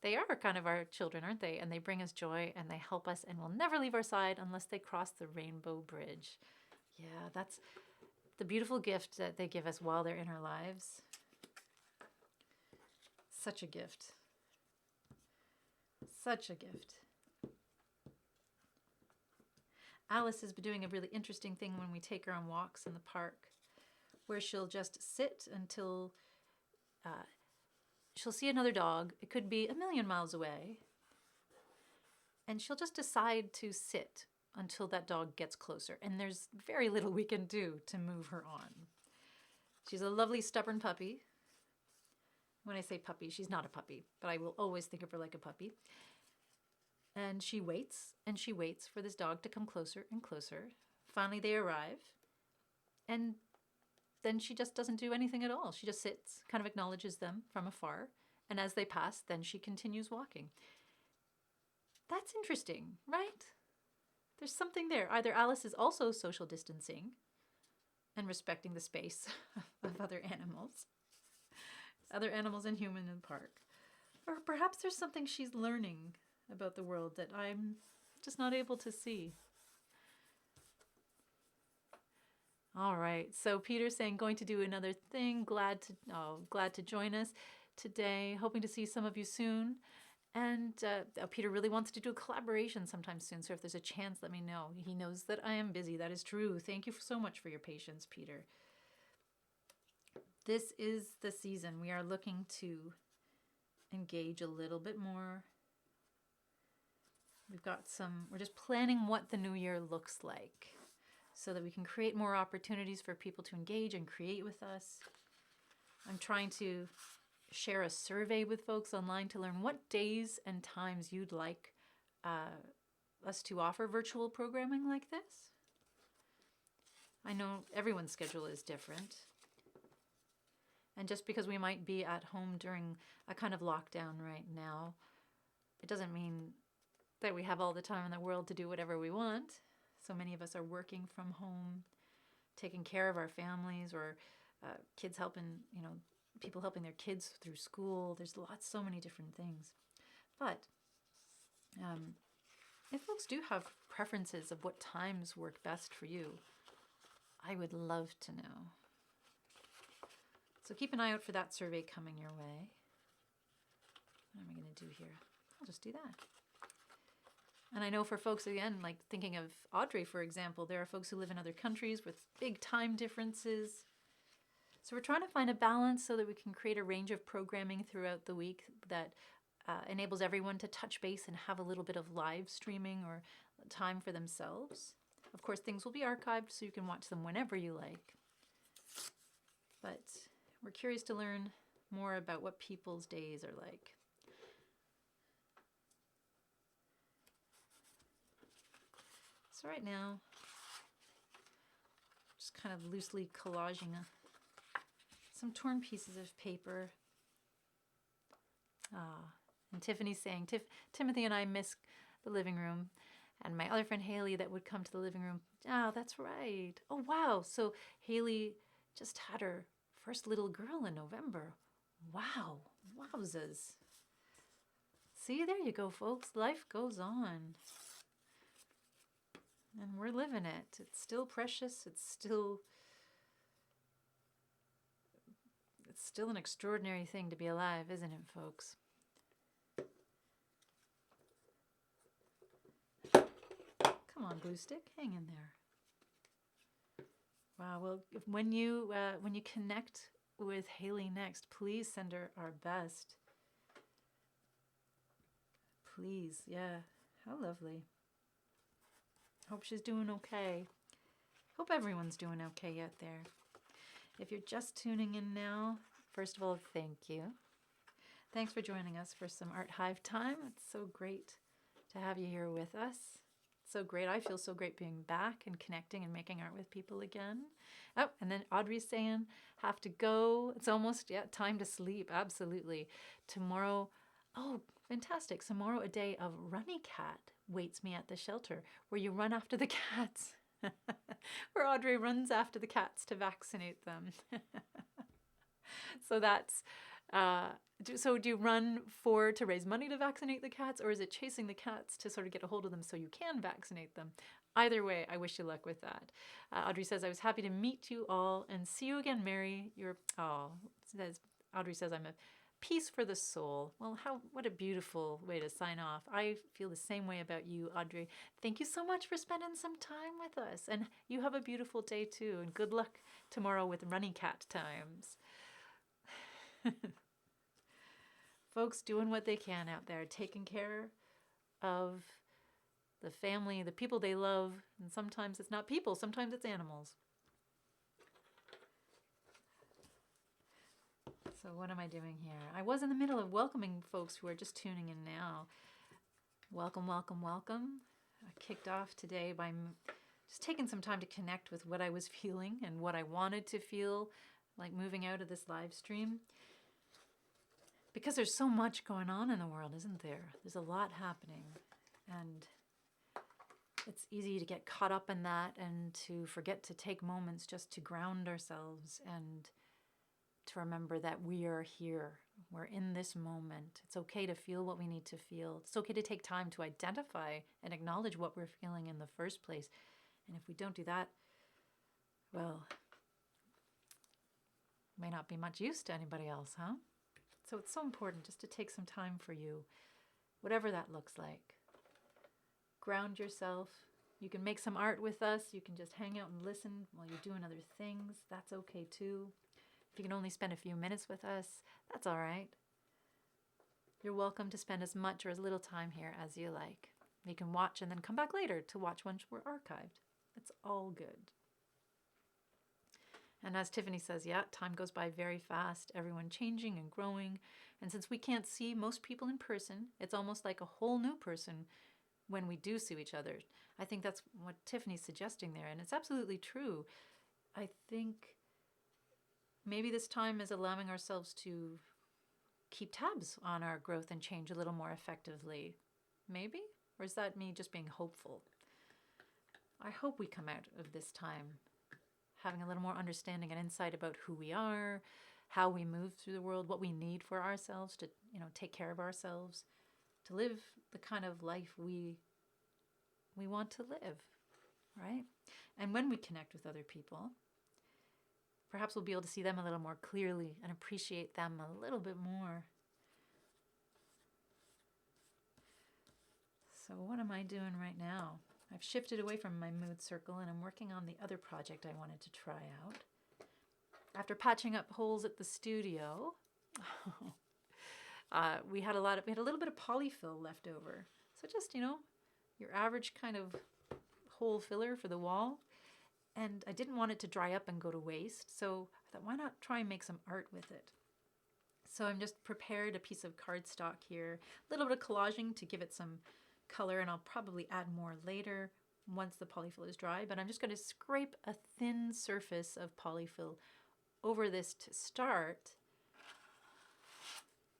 They are kind of our children, aren't they? And they bring us joy and they help us and will never leave our side unless they cross the rainbow bridge. Yeah, that's the beautiful gift that they give us while they're in our lives. Such a gift. Such a gift. Alice has been doing a really interesting thing when we take her on walks in the park, where she'll just sit until she'll see another dog. It could be a million miles away. And she'll just decide to sit until that dog gets closer. And there's very little we can do to move her on. She's a lovely, stubborn puppy. When I say puppy, she's not a puppy, but I will always think of her like a puppy. And she waits for this dog to come closer and closer. Finally, they arrive. And then she just doesn't do anything at all. She just sits, kind of acknowledges them from afar. And as they pass, then she continues walking. That's interesting, right? There's something there. Either Alice is also social distancing and respecting the space of other animals and humans in the park. Or perhaps there's something she's learning about the world that I'm just not able to see. All right, so Peter's saying going to do another thing. Glad to join us today. Hoping to see some of you soon. And Peter really wants to do a collaboration sometime soon. So if there's a chance, let me know. He knows that I am busy. That is true. Thank you so much for your patience, Peter. This is the season. We are looking to engage a little bit more we're just planning what the new year looks like so that we can create more opportunities for people to engage and create with us. I'm trying to share a survey with folks online to learn what days and times you'd like us to offer virtual programming like this. I know everyone's schedule is different. And just because we might be at home during a kind of lockdown right now, it doesn't mean that we have all the time in the world to do whatever we want. So many of us are working from home, taking care of our families, or kids helping, people helping their kids through school. There's so many different things. But if folks do have preferences of what times work best for you, I would love to know. So keep an eye out for that survey coming your way. What am I going to do here? I'll just do that. And I know for folks, again, like thinking of Audrey, for example, there are folks who live in other countries with big time differences. So we're trying to find a balance so that we can create a range of programming throughout the week that enables everyone to touch base and have a little bit of live streaming or time for themselves. Of course, things will be archived so you can watch them whenever you like. But we're curious to learn more about what people's days are like. So right now, just kind of loosely collaging some torn pieces of paper. And Tiffany's saying, Timothy and I miss the living room. And my other friend Haley that would come to the living room. Oh, that's right. Oh, wow. So Haley just had her first little girl in November. Wow. Wowzers. See, there you go, folks. Life goes on. And we're living it. It's still precious. It's still an extraordinary thing to be alive, isn't it, folks? Come on, glue stick, hang in there. Wow. Well, when you connect with Haley next, please send her our best. Please, yeah. How lovely. Hope she's doing okay. Hope everyone's doing okay out there. If you're just tuning in now, first of all, thank you. Thanks for joining us for some Art Hive time. It's so great to have you here with us. So great. I feel so great being back and connecting and making art with people again. Oh, and then Audrey's saying, have to go. It's almost, time to sleep. Absolutely. Tomorrow, oh, fantastic. Tomorrow, a day of Runny Cat waits me at the shelter where you run after the cats. Where Audrey runs after the cats to vaccinate them. So that's, so do you run to raise money to vaccinate the cats, or is it chasing the cats to sort of get a hold of them so you can vaccinate them? Either way, I wish you luck with that. Audrey says, I was happy to meet you all and see you again, Mary. Audrey says, I'm a piece for the soul. Well, what a beautiful way to sign off. I feel the same way about you, Audrey. Thank you so much for spending some time with us. And you have a beautiful day too. And good luck tomorrow with Runny Cat times. Folks doing what they can out there, taking care of the family, the people they love. And sometimes it's not people, sometimes it's animals. So what am I doing here? I was in the middle of welcoming folks who are just tuning in now. Welcome, welcome, welcome. I kicked off today by just taking some time to connect with what I was feeling and what I wanted to feel like moving out of this live stream. Because there's so much going on in the world, isn't there? There's a lot happening. And it's easy to get caught up in that and to forget to take moments just to ground ourselves and to remember that we are here. We're in this moment. It's okay to feel what we need to feel. It's okay to take time to identify and acknowledge what we're feeling in the first place. And if we don't do that, well, it may not be much use to anybody else, huh? So it's so important just to take some time for you, whatever that looks like. Ground yourself. You can make some art with us. You can just hang out and listen while you're doing other things. That's okay too. If you can only spend a few minutes with us, that's all right. You're welcome to spend as much or as little time here as you like. You can watch and then come back later to watch once we're archived. It's all good. And as Tiffany says, yeah, time goes by very fast, everyone changing and growing. And since we can't see most people in person, it's almost like a whole new person when we do see each other. I think that's what Tiffany's suggesting there, and it's absolutely true. I think maybe this time is allowing ourselves to keep tabs on our growth and change a little more effectively. Maybe? Or is that me just being hopeful? I hope we come out of this time having a little more understanding and insight about who we are, how we move through the world, what we need for ourselves to, take care of ourselves, to live the kind of life we want to live, right? And when we connect with other people, perhaps we'll be able to see them a little more clearly and appreciate them a little bit more. So what am I doing right now? I've shifted away from my mood circle and I'm working on the other project I wanted to try out. After patching up holes at the studio, we had a little bit of poly-fill left over. So just, your average kind of hole filler for the wall. And I didn't want it to dry up and go to waste. So I thought, why not try and make some art with it? So I'm just prepared a piece of cardstock here, a little bit of collaging to give it some color, and I'll probably add more later once the polyfill is dry, but I'm just going to scrape a thin surface of polyfill over this to start,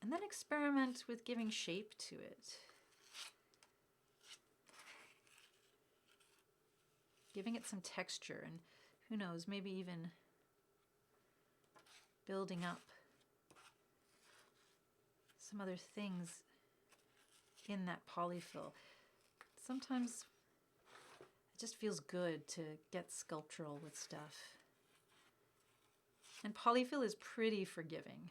and then experiment with giving shape to it. Giving it some texture, and who knows, maybe even building up some other things in that polyfill. Sometimes it just feels good to get sculptural with stuff. And polyfill is pretty forgiving.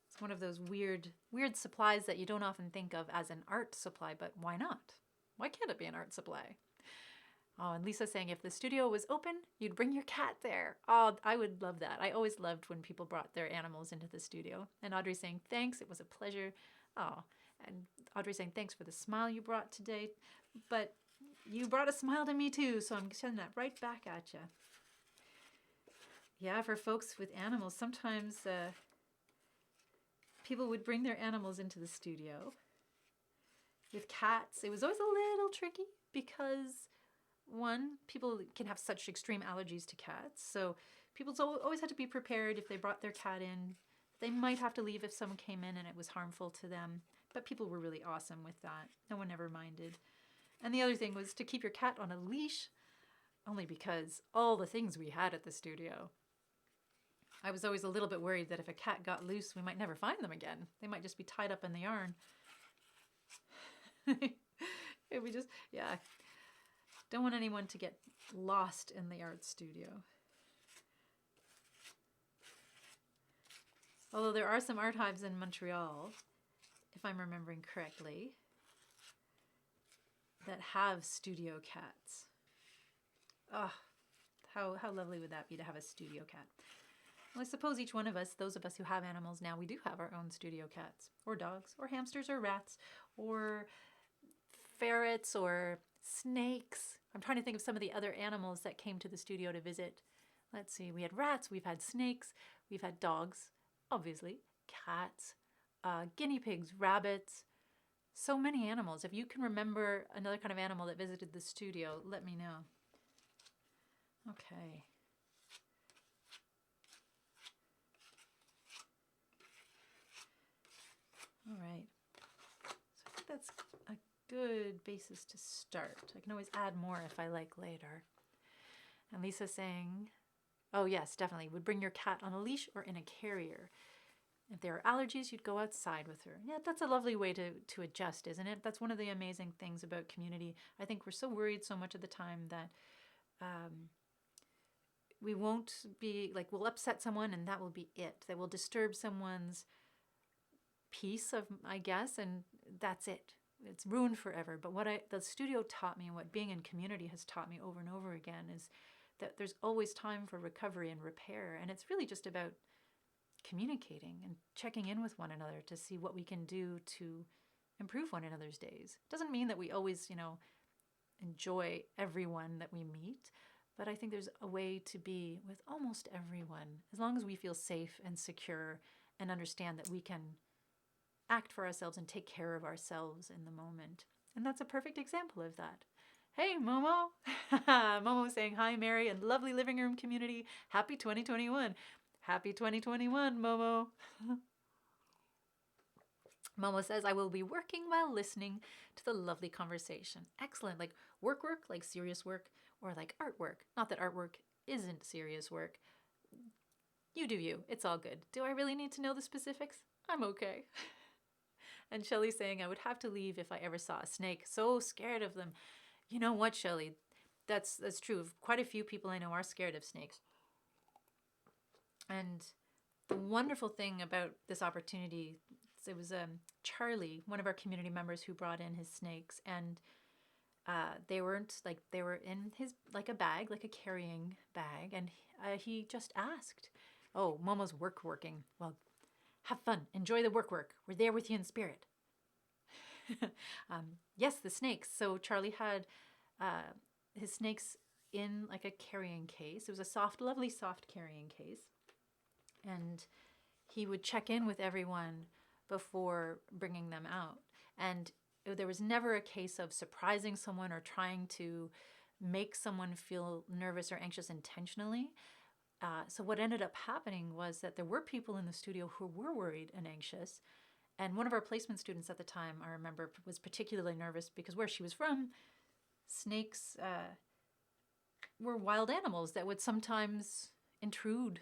It's one of those weird supplies that you don't often think of as an art supply, but why not? Why can't it be an art supply? Oh, and Lisa's saying if the studio was open, you'd bring your cat there. Oh, I would love that. I always loved when people brought their animals into the studio. And Audrey's saying, thanks, it was a pleasure. Oh, and Audrey's saying, thanks for the smile you brought today. But you brought a smile to me too, so I'm sending that right back at you. Yeah, for folks with animals, sometimes people would bring their animals into the studio. With cats, it was always a little tricky because, one, people can have such extreme allergies to cats. So people always had to be prepared if they brought their cat in. They might have to leave if someone came in and it was harmful to them. But people were really awesome with that. No one ever minded. And the other thing was to keep your cat on a leash, only because all the things we had at the studio. I was always a little bit worried that if a cat got loose, we might never find them again. They might just be tied up in the yarn. We just, yeah. Don't want anyone to get lost in the art studio. Although there are some art hives in Montreal, if I'm remembering correctly, that have studio cats. Oh, how lovely would that be to have a studio cat? Well, I suppose each one of us, those of us who have animals now, we do have our own studio cats, or dogs, or hamsters, or rats, or ferrets, or snakes. I'm trying to think of some of the other animals that came to the studio to visit. Let's see, we had rats, we've had snakes, we've had dogs, obviously, cats, guinea pigs, rabbits, so many animals. If you can remember another kind of animal that visited the studio, let me know. Okay. All right. So I think that's a good basis to start. I can always add more if I like later. And Lisa's saying, oh yes, definitely, would bring your cat on a leash or in a carrier. If there are allergies, you'd go outside with her. Yeah, that's a lovely way to adjust, isn't it? That's one of the amazing things about community. I think we're so worried so much of the time that we won't be, like, we'll upset someone and that will be it. That will disturb someone's peace, I guess, and that's it. It's ruined forever. But what the studio taught me and what being in community has taught me over and over again is that there's always time for recovery and repair. And it's really just about communicating and checking in with one another to see what we can do to improve one another's days. Doesn't mean that we always, enjoy everyone that we meet, but I think there's a way to be with almost everyone as long as we feel safe and secure and understand that we can act for ourselves and take care of ourselves in the moment. And that's a perfect example of that. Hey, Momo. Momo saying, hi, Mary and lovely living room community. Happy 2021. Happy 2021, Momo. Momo says, I will be working while listening to the lovely conversation. Excellent. Like work, like serious work, or like artwork. Not that artwork isn't serious work. You do you. It's all good. Do I really need to know the specifics? I'm okay. And Shelley's saying, I would have to leave if I ever saw a snake. So scared of them. You know what, Shelley? That's true. Quite a few people I know are scared of snakes. And the wonderful thing about this opportunity, it was Charlie, one of our community members, who brought in his snakes, and they were in his like a bag, like a carrying bag, and he just asked, "Oh, Momo's working. Well, have fun, enjoy the work. We're there with you in spirit." Yes, the snakes. So Charlie had his snakes in like a carrying case. It was a soft, lovely, soft carrying case, and he would check in with everyone before bringing them out. And there was never a case of surprising someone or trying to make someone feel nervous or anxious intentionally. So what ended up happening was that there were people in the studio who were worried and anxious. And one of our placement students at the time, I remember, was particularly nervous because where she was from, snakes were wild animals that would sometimes intrude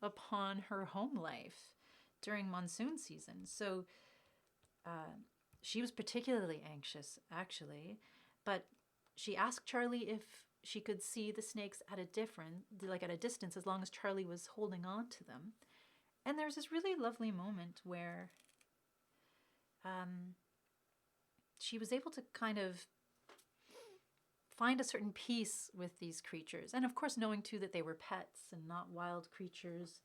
upon her home life during monsoon season. So she was particularly anxious, actually, but she asked Charlie if she could see the snakes at a distance, as long as Charlie was holding on to them. And there's this really lovely moment where she was able to kind of find a certain peace with these creatures. And of course, knowing too that they were pets and not wild creatures.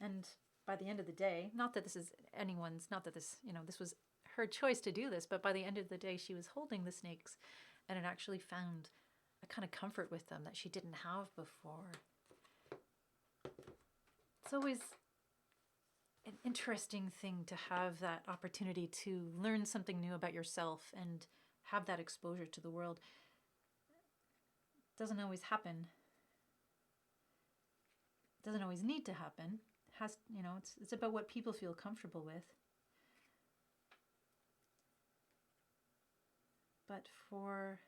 And by the end of the day, not that this was her choice to do this, but by the end of the day, she was holding the snakes and had actually found a kind of comfort with them that she didn't have before. It's always an interesting thing to have that opportunity to learn something new about yourself and have that exposure to the world. It doesn't always happen. It doesn't always need to happen. It's about what people feel comfortable with. But for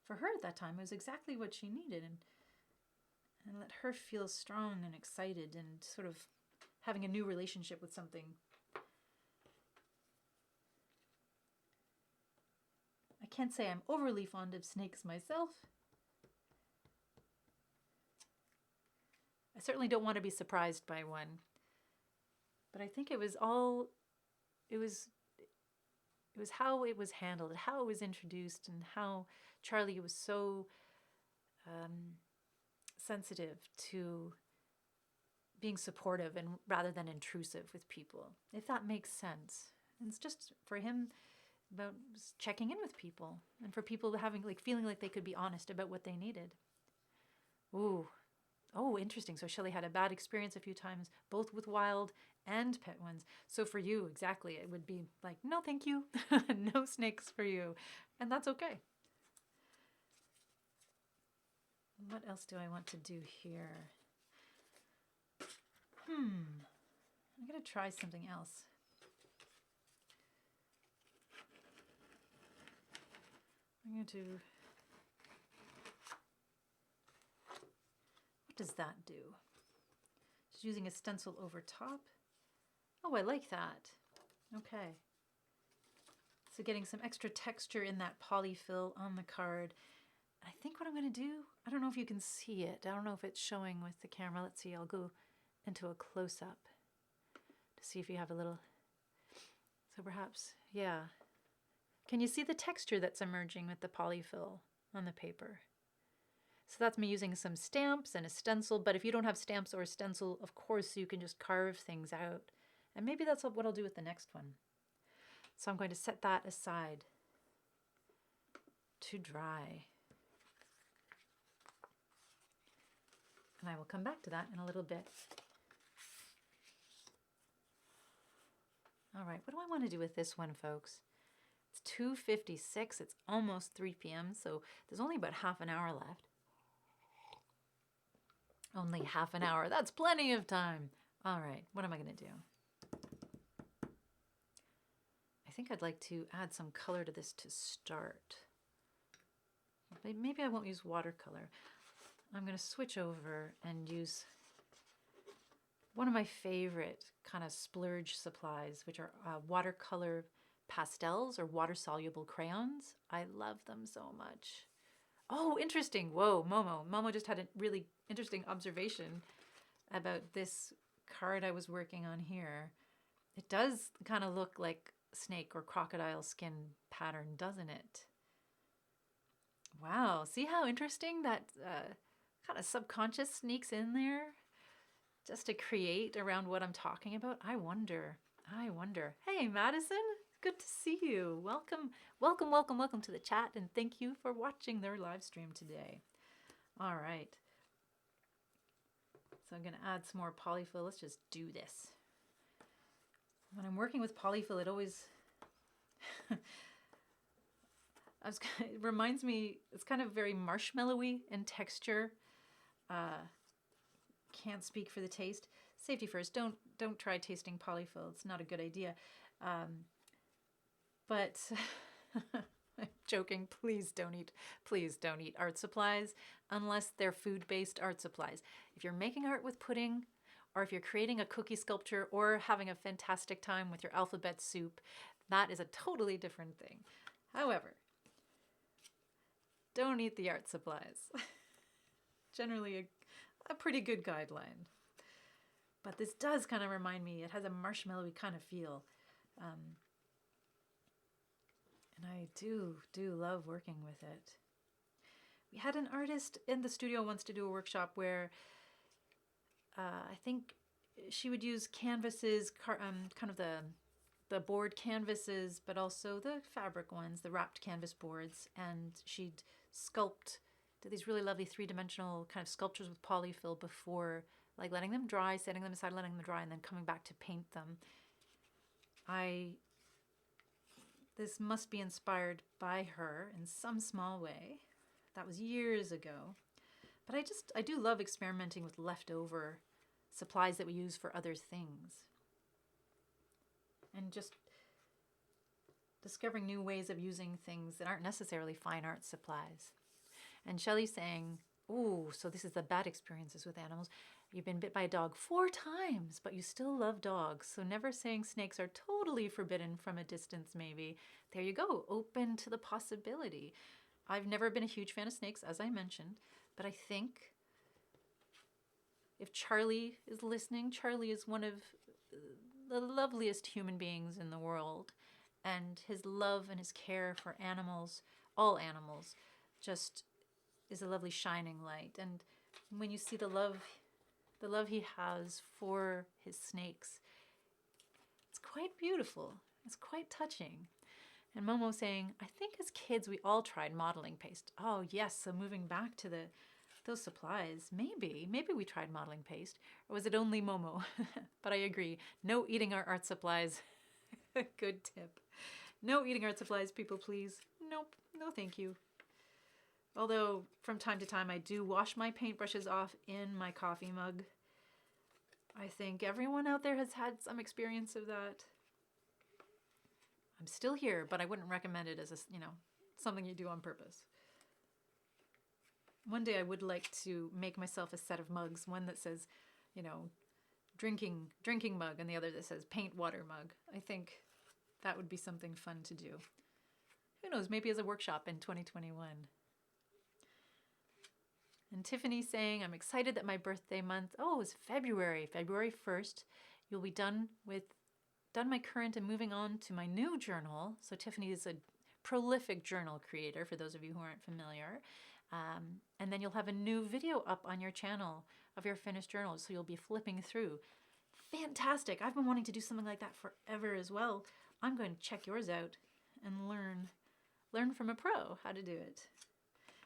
her at that time, it was exactly what she needed, and let her feel strong and excited and sort of having a new relationship with something. I can't say I'm overly fond of snakes myself. I certainly don't want to be surprised by one. But I think it was how it was handled, how it was introduced, and how Charlie was so sensitive to being supportive and rather than intrusive with people, if that makes sense. And it's just for him about checking in with people, and for people having feeling like they could be honest about what they needed. Oh, interesting. So Shelley had a bad experience a few times, both with wild and pet ones. So for you, exactly, it would be like, no, thank you. No snakes for you. And that's okay. What else do I want to do here? I'm going to try something else. I'm going to... What does that do? Just using a stencil over top. Oh, I like that. Okay. So getting some extra texture in that poly-fill on the card. I think what I'm going to do, I don't know if you can see it. I don't know if it's showing with the camera. Let's see, I'll go into a close-up to see if you have a little... So perhaps, yeah. Can you see the texture that's emerging with the poly-fill on the paper? So that's me using some stamps and a stencil, but if you don't have stamps or a stencil, of course you can just carve things out. And maybe that's what I'll do with the next one. So I'm going to set that aside to dry. And I will come back to that in a little bit. All right, what do I want to do with this one, folks? It's 2:56, it's almost 3 p.m., so there's only about half an hour left. Only half an hour, that's plenty of time. All right, what am I going to do? I think I'd like to add some color to this to start. Maybe I won't use watercolor. I'm going to switch over and use one of my favorite kind of splurge supplies, which are watercolor pastels or water-soluble crayons. I love them so much. Oh, interesting. Whoa, Momo. Momo just had a really interesting observation about this card I was working on here. It does kind of look like snake or crocodile skin pattern, doesn't it? Wow, see how interesting that kind of subconscious sneaks in there just to create around what I'm talking about? I wonder. Hey, Madison, good to see you. Welcome to the chat, and thank you for watching their live stream today. All right. So I'm going to add some more polyfill. Let's just do this. When I'm working with polyfill, it always it reminds me, it's kind of very marshmallowy in texture. Can't speak for the taste. Safety first. Don't try tasting polyfill. It's not a good idea. But I'm joking. Please don't eat art supplies unless they're food-based art supplies. If you're making art with pudding, or if you're creating a cookie sculpture or having a fantastic time with your alphabet soup, that is a totally different thing. However, don't eat the art supplies. Generally a pretty good guideline. But this does kind of remind me, it has a marshmallowy kind of feel. And I do love working with it. We had an artist in the studio once to do a workshop where I think she would use canvases, kind of the board canvases, but also the fabric ones, the wrapped canvas boards, and she'd do these really lovely three-dimensional kind of sculptures with polyfill before, like letting them dry, setting them aside, letting them dry, and then coming back to paint them. This must be inspired by her in some small way. That was years ago. But I do love experimenting with leftover supplies that we use for other things. And just discovering new ways of using things that aren't necessarily fine art supplies. And Shelley's saying, ooh, so this is the bad experiences with animals. You've been bit by a dog 4 times, but you still love dogs. So never saying snakes are totally forbidden from a distance, maybe. There you go, open to the possibility. I've never been a huge fan of snakes, as I mentioned, but I think if Charlie is listening, Charlie is one of the loveliest human beings in the world, and his love and his care for animals, all animals, just is a lovely shining light. And when you see the love he has for his snakes, it's quite beautiful. It's quite touching. And Momo saying, I think as kids we all tried modeling paste. Oh yes, so moving back to those supplies, maybe we tried modeling paste. Or was it only Momo? But I agree, no eating our art supplies. Good tip. No eating art supplies, people, please. Nope, no thank you. Although from time to time I do wash my paintbrushes off in my coffee mug. I think everyone out there has had some experience of that. I'm still here, but I wouldn't recommend it as something you do on purpose. One day I would like to make myself a set of mugs, one that says, drinking mug, and the other that says paint water mug. I think that would be something fun to do. Who knows, maybe as a workshop in 2021. And Tiffany saying, I'm excited that my birthday month, is February 1st. You'll be done my current and moving on to my new journal. So Tiffany is a prolific journal creator, for those of you who aren't familiar. And then you'll have a new video up on your channel of your finished journal, so you'll be flipping through. Fantastic. I've been wanting to do something like that forever as well. I'm going to check yours out and learn from a pro how to do it.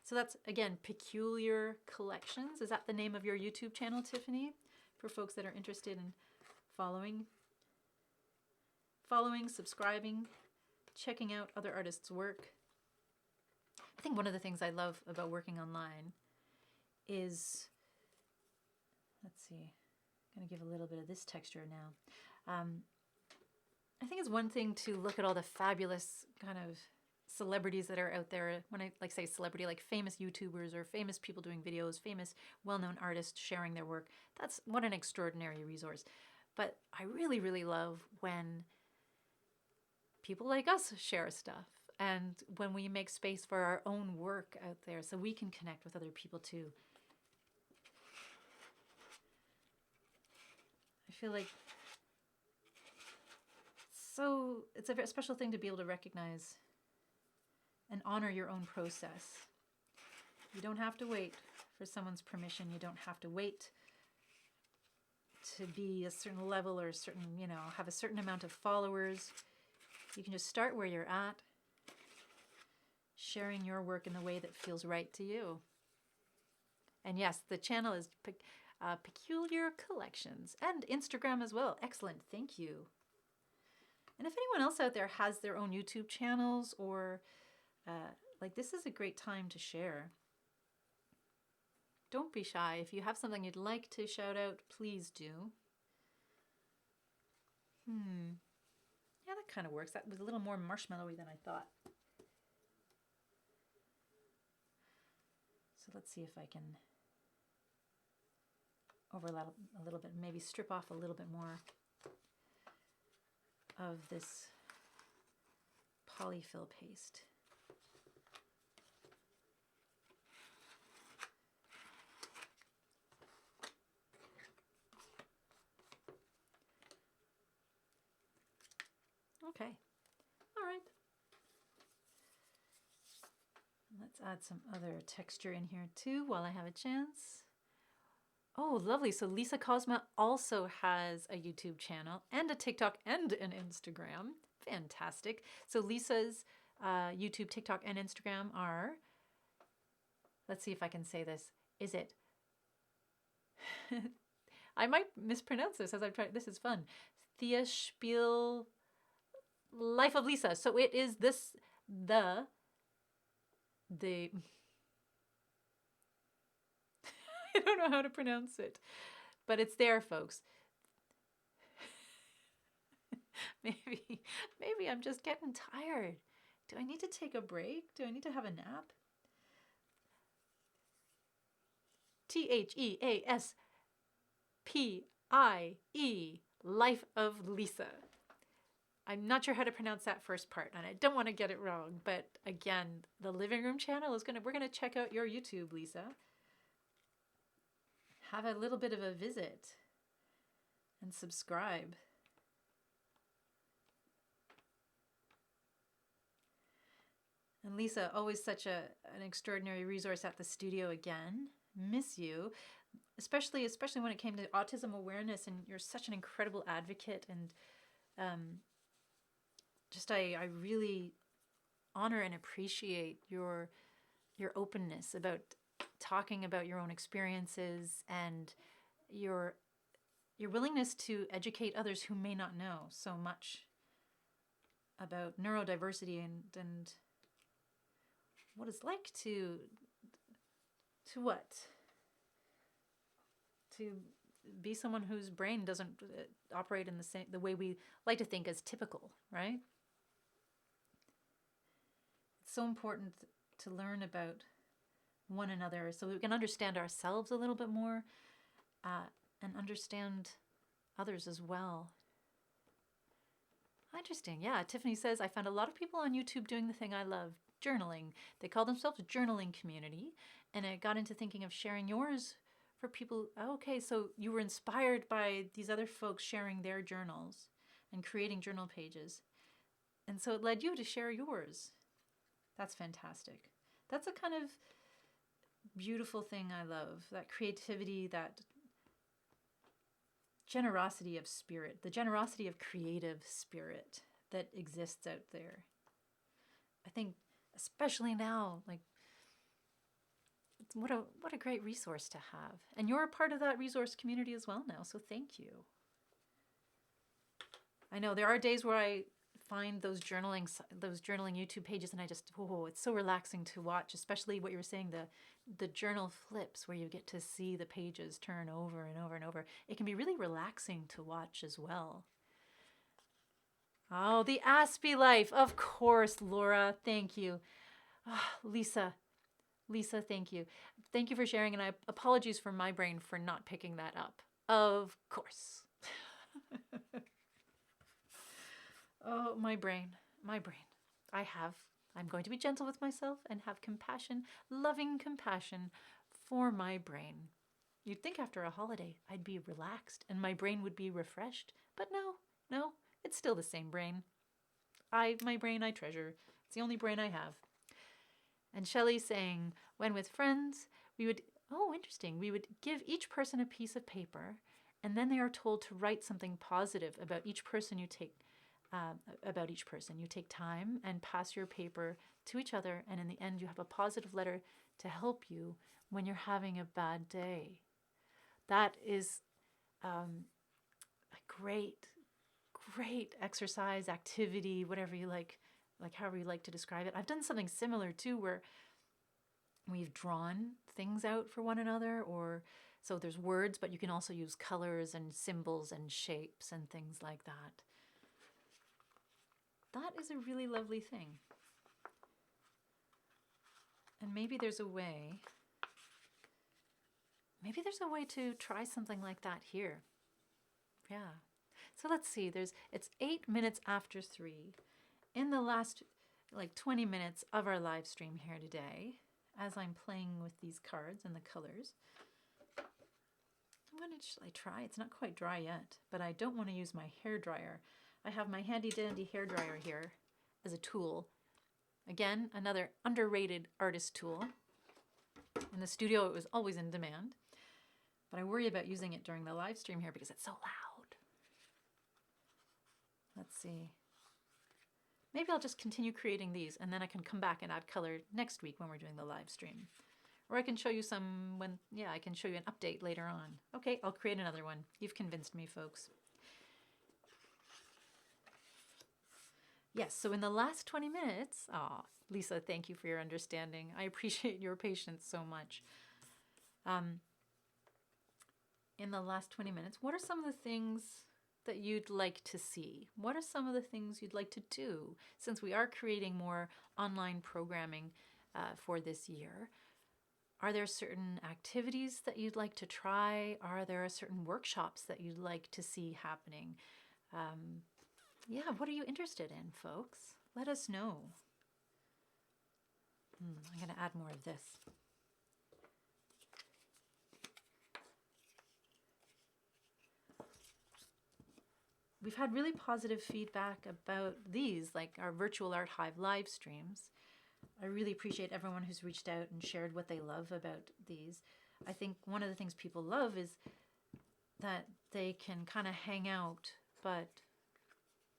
So that's, again, Peculiar Collections. Is that the name of your YouTube channel, Tiffany? For folks that are interested in following, subscribing, checking out other artists' work. I think one of the things I love about working online is, let's see, I'm going to give a little bit of this texture now. I think it's one thing to look at all the fabulous kind of celebrities that are out there. When I say celebrity, like famous YouTubers or famous people doing videos, famous well-known artists sharing their work. That's what an extraordinary resource. But I really, really love when people like us share stuff and when we make space for our own work out there so we can connect with other people too. I feel like it's a very special thing to be able to recognize and honor your own process. You don't have to wait for someone's permission. You don't have to wait to be a certain level or a certain, have a certain amount of followers. You can just start where you're at, sharing your work in the way that feels right to you. And yes, the channel is Peculiar Collections and Instagram as well. Excellent, thank you. And if anyone else out there has their own YouTube channels or this is a great time to share. Don't be shy. If you have something you'd like to shout out, please do. Yeah, that kind of works. That was a little more marshmallowy than I thought. So let's see if I can overlap a little bit, maybe strip off a little bit more of this poly-fill paste. Okay, all right. Let's add some other texture in here too while I have a chance. Oh, lovely. So Lisa Cosma also has a YouTube channel and a TikTok and an Instagram. Fantastic. So Lisa's YouTube, TikTok, and Instagram are, let's see if I can say this. Is it? I might mispronounce this as I've tried. This is fun. Thea Spiel Life of Lisa. So it is the I don't know how to pronounce it, but it's there, folks. Maybe I'm just getting tired. Do I need to take a break? Do I need to have a nap? TheaSpie, Life of Lisa. I'm not sure how to pronounce that first part, and I don't want to get it wrong. But again, the Living Room channel is we're gonna check out your YouTube, Lisa. Have a little bit of a visit and subscribe. And Lisa, always such an extraordinary resource at the studio again. Miss you, especially when it came to autism awareness, and you're such an incredible advocate, and I really honor and appreciate your openness about talking about your own experiences and your willingness to educate others who may not know so much about neurodiversity and what it's like to be someone whose brain doesn't operate in the way we like to think as typical, right? It's so important to learn about one another so we can understand ourselves a little bit more and understand others as well. Interesting. Yeah, Tiffany says, I found a lot of people on YouTube doing the thing I love, journaling. They call themselves a journaling community, and I got into thinking of sharing yours for people. Okay, so you were inspired by these other folks sharing their journals and creating journal pages, and so it led you to share yours. That's fantastic. That's a kind of beautiful thing I love, that creativity, that generosity of spirit, the generosity of creative spirit that exists out there. I think especially now, like, what a great resource to have. And you're a part of that resource community as well now, so thank you. I know there are days where I find those journaling YouTube pages and I just, oh, it's so relaxing to watch, especially what you were saying, the journal flips where you get to see the pages turn over and over and over. It can be really relaxing to watch as well. Oh, the Aspie life. Of course, Laura. Thank you. Oh, Lisa, thank you. Thank you for sharing, and I apologies for my brain for not picking that up. Of course. Oh, my brain. I'm going to be gentle with myself and have compassion, loving compassion for my brain. You'd think after a holiday I'd be relaxed and my brain would be refreshed, but no, it's still the same brain. My brain I treasure. It's the only brain I have. And Shelley saying, when with friends, we would give each person a piece of paper, and then they are told to write something positive about each person you take. You take time and pass your paper to each other, and in the end you have a positive letter to help you when you're having a bad day. That is a great exercise, activity, whatever you like however you like to describe it. I've done something similar too, where we've drawn things out for one another, or so there's words, but you can also use colors and symbols and shapes and things like that. That is a really lovely thing. And maybe there's a way to try something like that here. Yeah. So let's see, it's 8 minutes after 3. In the last 20 minutes of our live stream here today, as I'm playing with these cards and the colors, shall I try? It's not quite dry yet, but I don't want to use my hair dryer. I have my handy dandy hair dryer here as a tool. Again, another underrated artist tool. In the studio, it was always in demand, but I worry about using it during the live stream here because it's so loud. Let's see. Maybe I'll just continue creating these and then I can come back and add color next week when we're doing the live stream. Or I can show you I can show you an update later on. Okay, I'll create another one. You've convinced me, folks. Yes, so in the last 20 minutes, Lisa, thank you for your understanding. I appreciate your patience so much. In the last 20 minutes, what are some of the things that you'd like to see? What are some of the things you'd like to do? Since we are creating more online programming for this year, are there certain activities that you'd like to try? Are there certain workshops that you'd like to see happening? What are you interested in, folks? Let us know. I'm going to add more of this. We've had really positive feedback about these, like our virtual art Hive live streams. I really appreciate everyone who's reached out and shared what they love about these. I think one of the things people love is that they can kind of hang out, but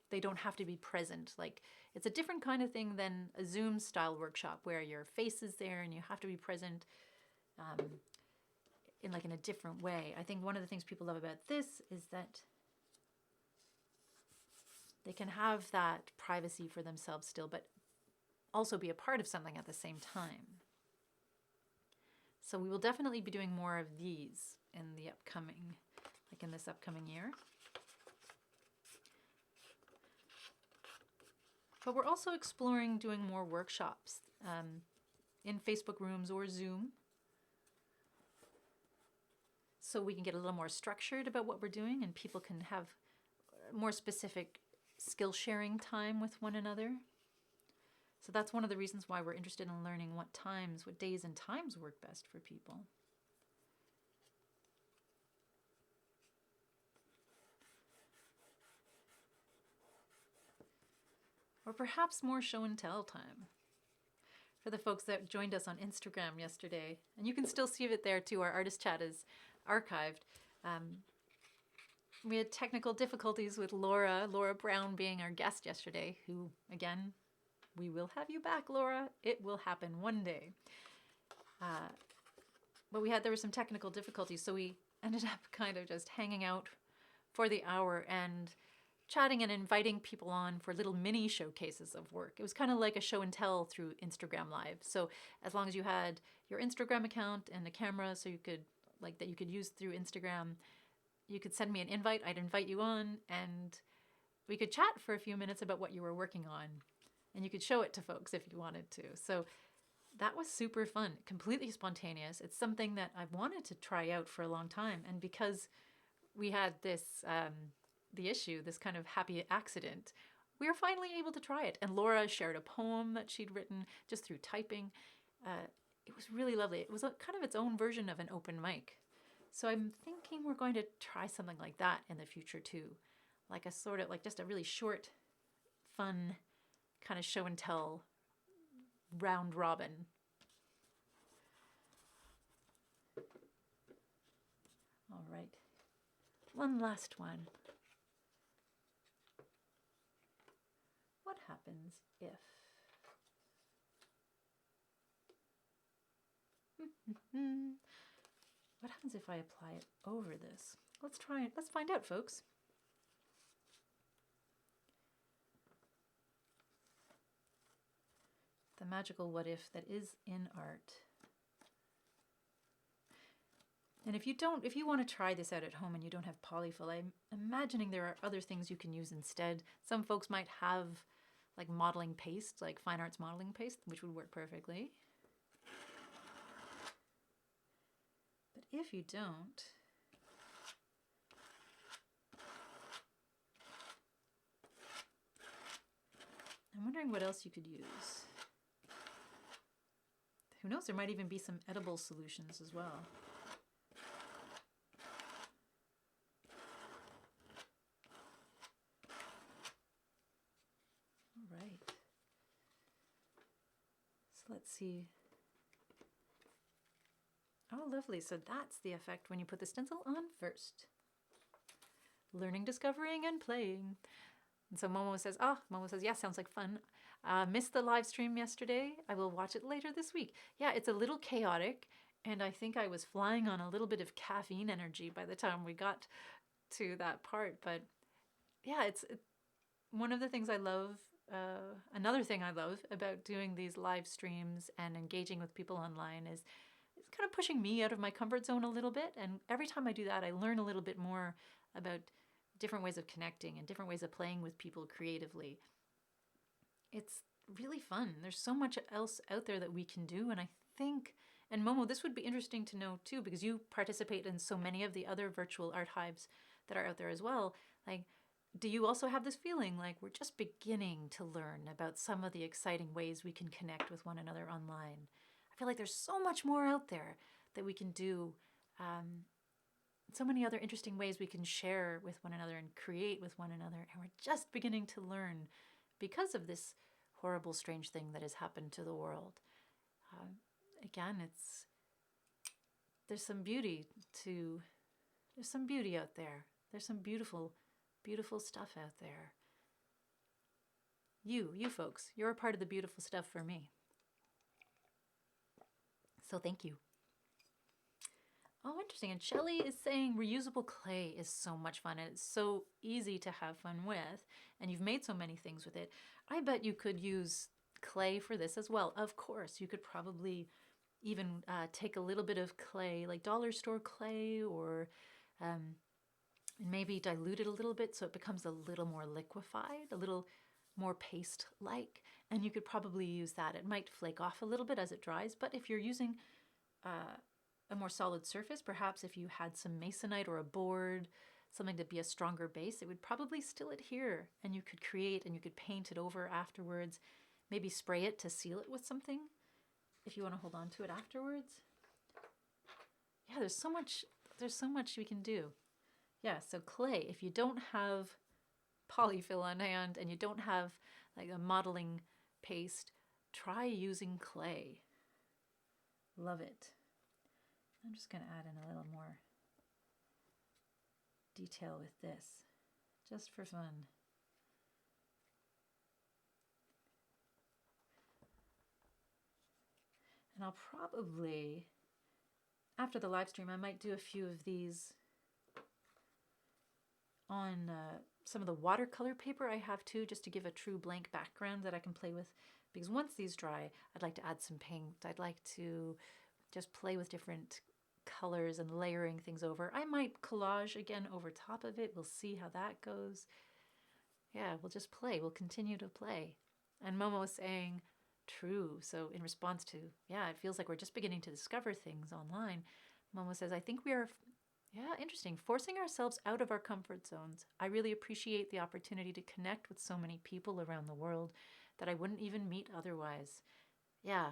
they don't have to be present. Like, it's a different kind of thing than a Zoom style workshop where your face is there and you have to be present in a different way. I think one of the things people love about this is that they can have that privacy for themselves still, but also be a part of something at the same time. So we will definitely be doing more of these in this upcoming year. But we're also exploring doing more workshops in Facebook rooms or Zoom, so we can get a little more structured about what we're doing and people can have more specific skill sharing time with one another. So that's one of the reasons why we're interested in learning what days and times work best for people. Or perhaps more show and tell time. For the folks that joined us on Instagram yesterday, and you can still see it there too, our artist chat is archived. we had technical difficulties with Laura Brown being our guest yesterday, who, again, we will have you back, Laura. It will happen one day. But there were some technical difficulties, so we ended up kind of just hanging out for the hour and chatting and inviting people on for little mini showcases of work. It was kind of like a show and tell through Instagram Live. So as long as you had your Instagram account and a camera, so you could that you could use through Instagram, you could send me an invite. I'd invite you on, and we could chat for a few minutes about what you were working on, and you could show it to folks if you wanted to. So that was super fun, completely spontaneous. It's something that I've wanted to try out for a long time, and because we had this this kind of happy accident, we were finally able to try it. And Laura shared a poem that she'd written just through typing. It was really lovely. It was kind of its own version of an open mic. So I'm thinking we're going to try something like that in the future too. Like a sort of just a really short, fun kind of show and tell round robin. All right. One last one. What happens if... What happens if I apply it over this? Let's try it. Let's find out, folks. The magical what if that is in art. And if you want to try this out at home and you don't have poly-fill, I'm imagining there are other things you can use instead. Some folks might have like modeling paste, like fine arts modeling paste, which would work perfectly. But if you don't, I'm wondering what else you could use. Who knows, there might even be some edible solutions as well. All right. So let's see. Oh, lovely. So that's the effect when you put the stencil on first. Learning, discovering, and playing. And so Momo says, yeah, sounds like fun. Missed the live stream yesterday. I will watch it later this week. Yeah, it's a little chaotic, and I think I was flying on a little bit of caffeine energy by the time we got to that part. But yeah, it's one of the things I love. Another thing I love about doing these live streams and engaging with people online is it's kind of pushing me out of my comfort zone a little bit. And every time I do that, I learn a little bit more about different ways of connecting and different ways of playing with people creatively. It's really fun. There's so much else out there that we can do. And I think, and Momo, this would be interesting to know too, because you participate in so many of the other virtual art hives that are out there as well. Like, do you also have this feeling like we're just beginning to learn about some of the exciting ways we can connect with one another online? I feel like there's so much more out there that we can do. So many other interesting ways we can share with one another and create with one another. And we're just beginning to learn because of this horrible, strange thing that has happened to the world. Again, there's some beauty out there. There's some beautiful, beautiful stuff out there. You folks, you're a part of the beautiful stuff for me. So thank you. Oh, interesting. And Shelley is saying reusable clay is so much fun and it's so easy to have fun with. And you've made so many things with it. I bet you could use clay for this as well. Of course, you could probably even take a little bit of clay, like dollar store clay, or maybe dilute it a little bit so it becomes a little more liquefied, a little more paste-like. And you could probably use that. It might flake off a little bit as it dries, but if you're using a more solid surface, perhaps if you had some masonite or a board, something to be a stronger base, it would probably still adhere, and you could create and you could paint it over afterwards, maybe spray it to seal it with something if you want to hold on to it afterwards. Yeah, there's so much we can do. Yeah, so clay, if you don't have poly-fill on hand and you don't have like a modeling paste, try using clay. Love it. I'm just going to add in a little more detail with this, just for fun. And I'll probably, after the live stream, I might do a few of these on some of the watercolor paper I have too, just to give a true blank background that I can play with. Because once these dry, I'd like to add some paint. I'd like to just play with different colors and layering things over. I might collage again over top of it. We'll see how that goes. Yeah, we'll just play. We'll continue to play. And Momo was saying, true. So in response to, yeah, it feels like we're just beginning to discover things online. Momo says, I think we are, yeah, interesting, forcing ourselves out of our comfort zones. I really appreciate the opportunity to connect with so many people around the world that I wouldn't even meet otherwise. Yeah,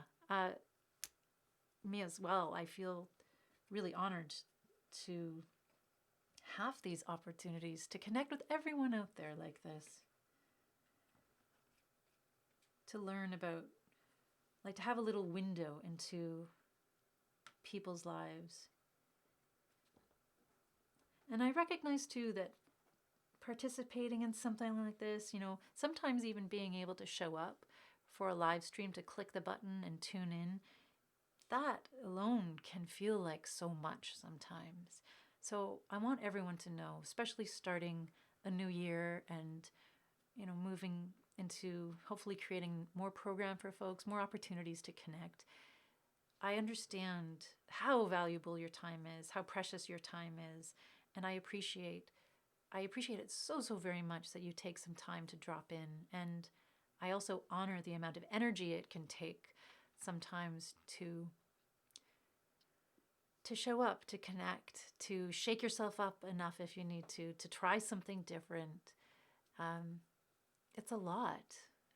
me as well. I feel really honored to have these opportunities to connect with everyone out there like this. To learn about, like, to have a little window into people's lives. And I recognize too that participating in something like this, you know, sometimes even being able to show up for a live stream, to click the button and tune in, that alone can feel like so much sometimes. So I want everyone to know, especially starting a new year and, you know, moving into hopefully creating more program for folks, more opportunities to connect. I understand how valuable your time is, how precious your time is, and I appreciate it so very much that you take some time to drop in. And I also honor the amount of energy it can take sometimes to show up, to connect, to shake yourself up enough if you need to try something different. It's a lot.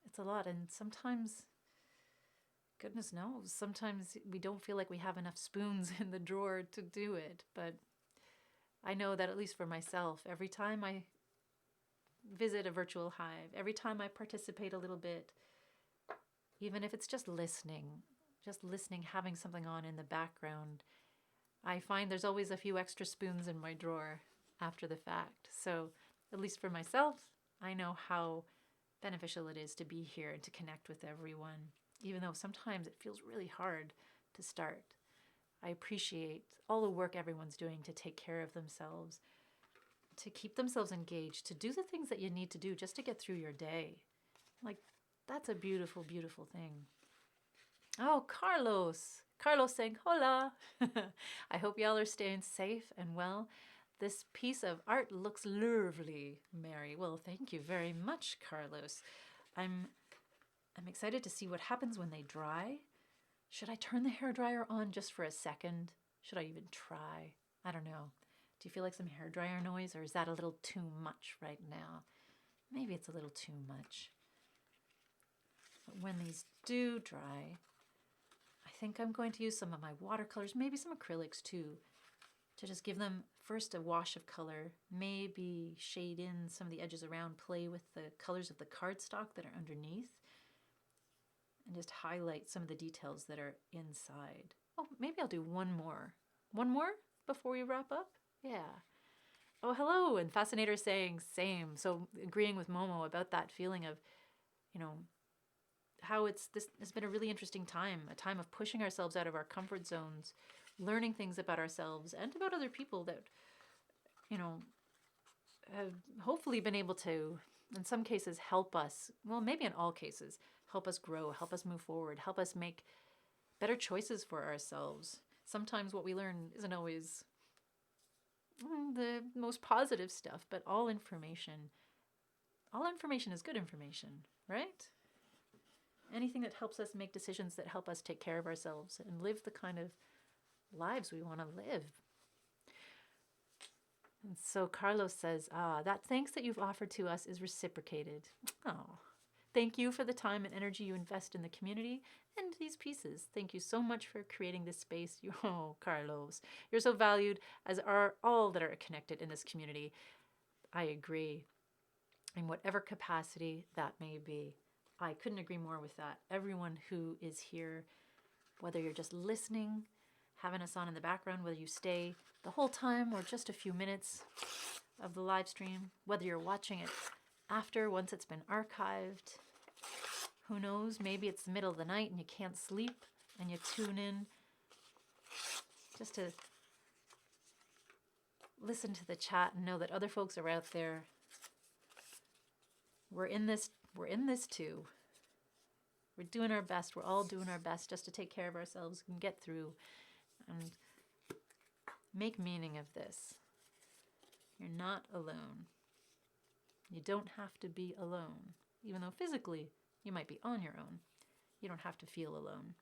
It's a lot. And sometimes, goodness knows, sometimes we don't feel like we have enough spoons in the drawer to do it. But I know that, at least for myself, every time I visit a virtual hive, every time I participate a little bit, even if it's just listening, having something on in the background, I find there's always a few extra spoons in my drawer after the fact. So at least for myself, I know how beneficial it is to be here and to connect with everyone, even though sometimes it feels really hard to start. I appreciate all the work everyone's doing to take care of themselves, to keep themselves engaged, to do the things that you need to do just to get through your day. Like, that's a beautiful, beautiful thing. Oh, Carlos saying hola. I hope y'all are staying safe and well. This piece of art looks lovely, Mary. Well, thank you very much, Carlos. I'm excited to see what happens when they dry. Should I turn the hairdryer on just for a second? Should I even try? I don't know. Do you feel like some hairdryer noise, or is that a little too much right now? Maybe it's a little too much. But when these do dry, I think I'm going to use some of my watercolors, maybe some acrylics too, to just give them first a wash of color, maybe shade in some of the edges around, play with the colors of the cardstock that are underneath, and just highlight some of the details that are inside. Oh, maybe I'll do one more. One more before we wrap up? Yeah. Oh, hello, and Fascinator saying same. So agreeing with Momo about that feeling of, you know, how this has been a really interesting time, a time of pushing ourselves out of our comfort zones, learning things about ourselves and about other people that, you know, have hopefully been able to, in some cases, help us, well, maybe in all cases, help us grow, help us move forward, help us make better choices for ourselves. Sometimes what we learn isn't always the most positive stuff, but all information is good information, right? Anything that helps us make decisions that help us take care of ourselves and live the kind of lives we want to live. And so Carlos says, that thanks that you've offered to us is reciprocated. Oh, thank you for the time and energy you invest in the community and these pieces. Thank you so much for creating this space. Oh, Carlos, you're so valued, as are all that are connected in this community. I agree, in whatever capacity that may be. I couldn't agree more with that. Everyone who is here, whether you're just listening, having us on in the background, whether you stay the whole time or just a few minutes, of the live stream, whether you're watching it after, once it's been archived. Who knows, maybe it's the middle of the night and you can't sleep and you tune in just to listen to the chat and know that other folks are out there. We're in this too. We're doing our best. We're all doing our best just to take care of ourselves and get through and make meaning of this. You're not alone. You don't have to be alone. Even though physically you might be on your own, you don't have to feel alone.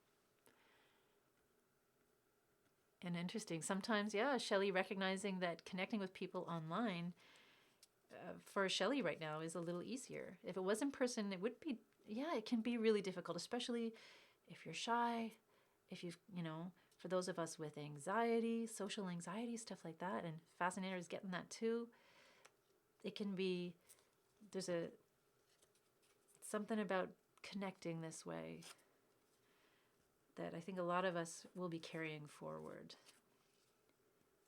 And interesting, sometimes, yeah, Shelley recognizing that connecting with people online for Shelley right now is a little easier. If it was in person, it would be, yeah, it can be really difficult, especially if you're shy, if you've, for those of us with anxiety, social anxiety, stuff like that, and Fascinator is getting that too. It can be, there's something about connecting this way that I think a lot of us will be carrying forward.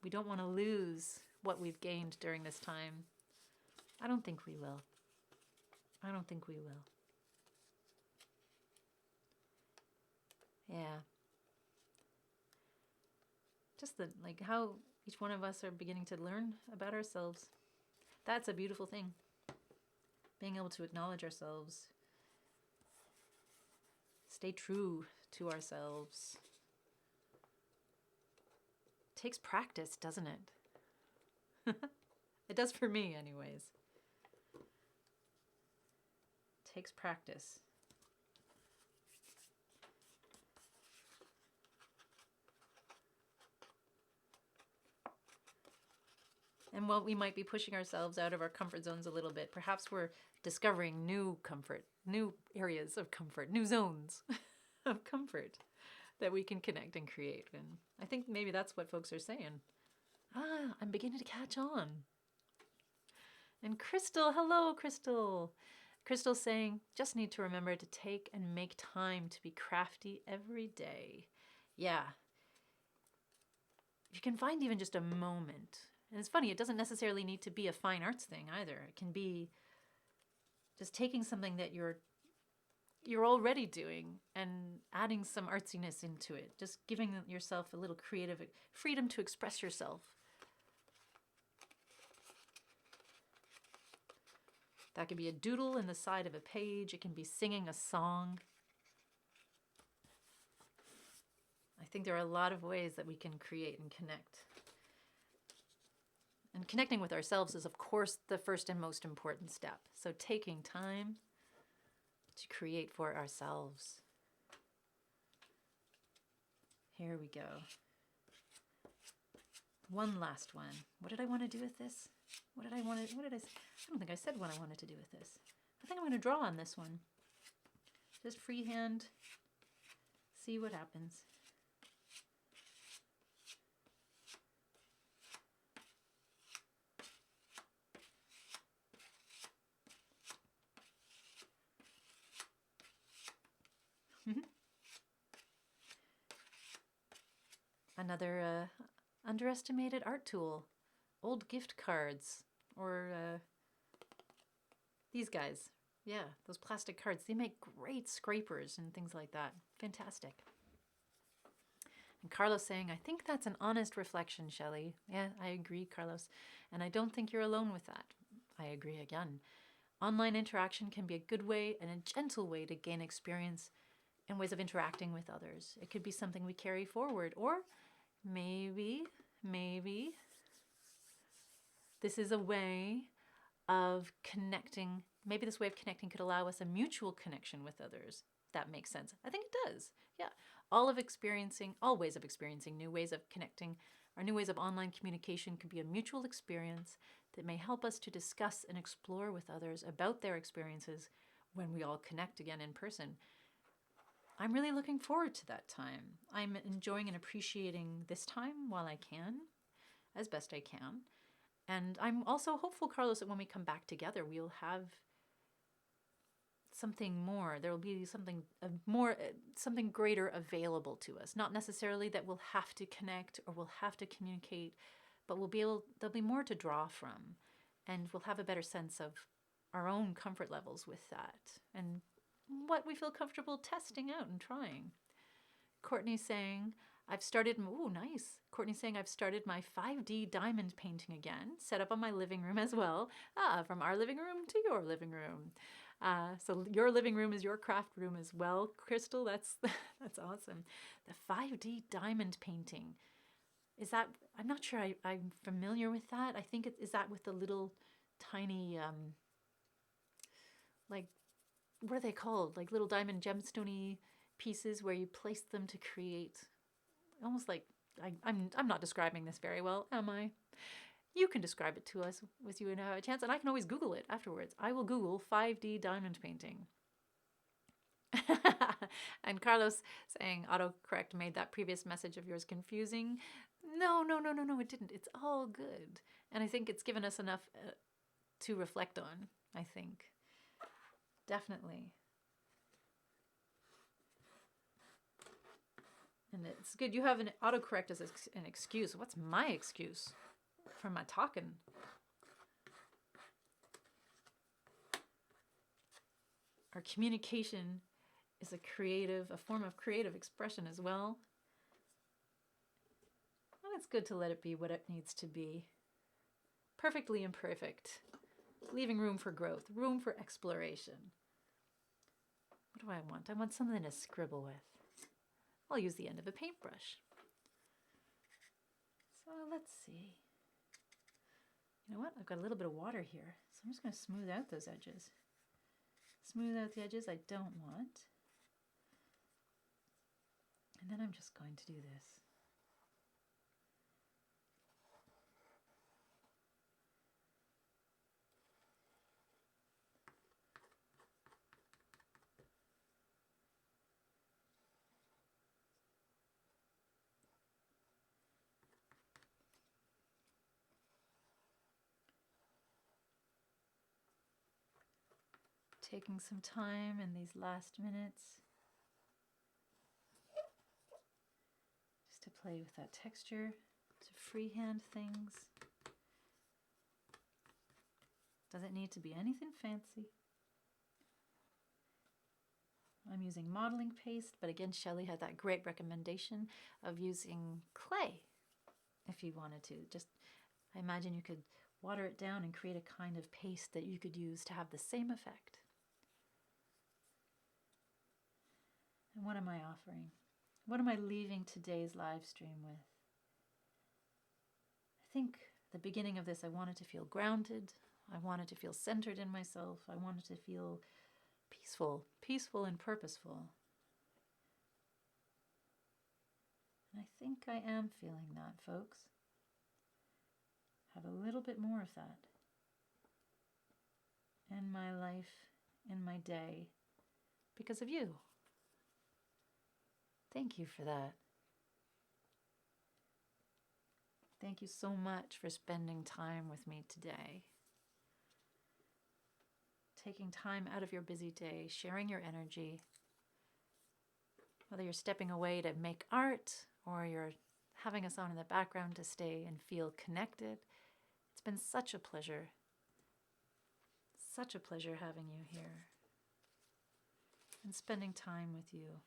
We don't want to lose what we've gained during this time. I don't think we will. I don't think we will. Yeah. Just how each one of us are beginning to learn about ourselves. That's a beautiful thing. Being able to acknowledge ourselves. Stay true to ourselves. It takes practice, doesn't it? It does for me, anyways. It takes practice. And while we might be pushing ourselves out of our comfort zones a little bit, perhaps we're discovering new comfort, new areas of comfort, new zones of comfort that we can connect and create. And I think maybe that's what folks are saying. I'm beginning to catch on. And Crystal, hello, Crystal. Crystal's saying, just need to remember to take and make time to be crafty every day. Yeah. If you can find even just a moment. And it's funny, it doesn't necessarily need to be a fine arts thing either. It can be just taking something that you're already doing and adding some artsiness into it. Just giving yourself a little creative freedom to express yourself. That could be a doodle in the side of a page. It can be singing a song. I think there are a lot of ways that we can create and connect. And connecting with ourselves is, of course, the first and most important step. So taking time to create for ourselves. Here we go. One last one. What did I want to do with this? I don't think I said what I wanted to do with this. I think I'm going to draw on this one. Just freehand. See what happens. Another underestimated art tool. Old gift cards. Or these guys. Yeah, those plastic cards. They make great scrapers and things like that. Fantastic. And Carlos saying, I think that's an honest reflection, Shelley. Yeah, I agree, Carlos. And I don't think you're alone with that. I agree again. Online interaction can be a good way and a gentle way to gain experience and ways of interacting with others. It could be something we carry forward, or maybe this is a way of connecting. Maybe this way of connecting could allow us a mutual connection with others. If that makes sense. I think it does. Yeah. All ways of experiencing new ways of connecting or new ways of online communication could be a mutual experience that may help us to discuss and explore with others about their experiences when we all connect again in person. I'm really looking forward to that time. I'm enjoying and appreciating this time while I can, as best I can. And I'm also hopeful, Carlos, that when we come back together, we'll have something more. There will be something more, something greater available to us. Not necessarily that we'll have to connect or we'll have to communicate, but there'll be more to draw from. and we'll have a better sense of our own comfort levels with that and what we feel comfortable testing out and trying. Courtney's saying, I've started, ooh, nice. Courtney's saying, I've started my 5D diamond painting again, set up on my living room as well. From our living room to your living room. So your living room is your craft room as well, Crystal. That's awesome. The 5D diamond painting. Is that, I'm not sure I'm familiar with that. I think is that with the little tiny, like, what are they called? Like little diamond gemstone pieces where you place them to create, almost like, I'm not describing this very well, am I? You can describe it to us with you and have a chance, and I can always Google it afterwards. I will Google 5D diamond painting. And Carlos saying autocorrect made that previous message of yours confusing. No, it didn't. It's all good. And I think it's given us enough to reflect on, I think. Definitely. And it's good. You have an autocorrect as an excuse. What's my excuse for my talking? Our communication is a form of creative expression as well. And it's good to let it be what it needs to be. Perfectly imperfect. Leaving room for growth, room for exploration. What do I want? I want something to scribble with. I'll use the end of a paintbrush. So let's see. You know what? I've got a little bit of water here, so I'm just going to smooth out those edges. Smooth out the edges I don't want. And then I'm just going to do this. Taking some time in these last minutes just to play with that texture, to freehand things. Doesn't need to be anything fancy. I'm using modeling paste, but again, Shelley had that great recommendation of using clay if you wanted to. Just, I imagine you could water it down and create a kind of paste that you could use to have the same effect. And what am I offering? What am I leaving today's live stream with? I think at the beginning of this, I wanted to feel grounded. I wanted to feel centered in myself. I wanted to feel peaceful and purposeful. And I think I am feeling that, folks. Have a little bit more of that in my life, in my day, because of you. Thank you for that. Thank you so much for spending time with me today. Taking time out of your busy day, sharing your energy. Whether you're stepping away to make art or you're having us on in the background to stay and feel connected. It's been such a pleasure. Such a pleasure having you here and spending time with you.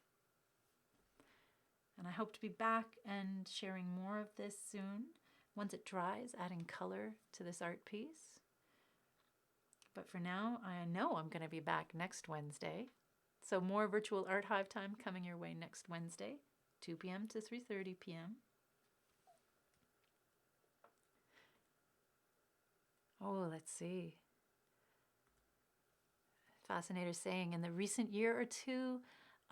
And I hope to be back and sharing more of this soon, once it dries, adding color to this art piece. But for now, I know I'm going to be back next Wednesday. So more virtual Art Hive time coming your way next Wednesday, 2 p.m. to 3:30 p.m. Oh, let's see. Fascinator saying, in the recent year or two,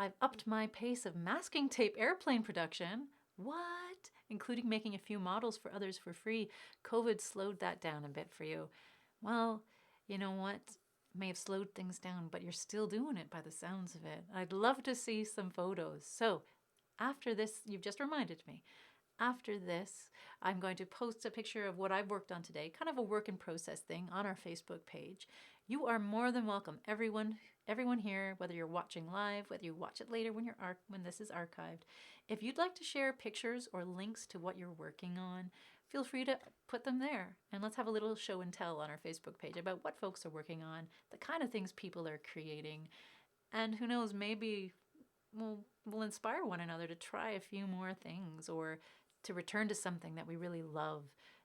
I've upped my pace of masking tape airplane production. What? Including making a few models for others for free. COVID slowed that down a bit for you. Well, you know what? May have slowed things down, but you're still doing it by the sounds of it. I'd love to see some photos. So after this, you've just reminded me. After this, I'm going to post a picture of what I've worked on today, kind of a work in process thing on our Facebook page. You are more than welcome, everyone here, whether you're watching live, whether you watch it later when this is archived. If you'd like to share pictures or links to what you're working on, feel free to put them there. And let's have a little show and tell on our Facebook page about what folks are working on, the kind of things people are creating. And who knows, maybe we'll inspire one another to try a few more things or to return to something that we really love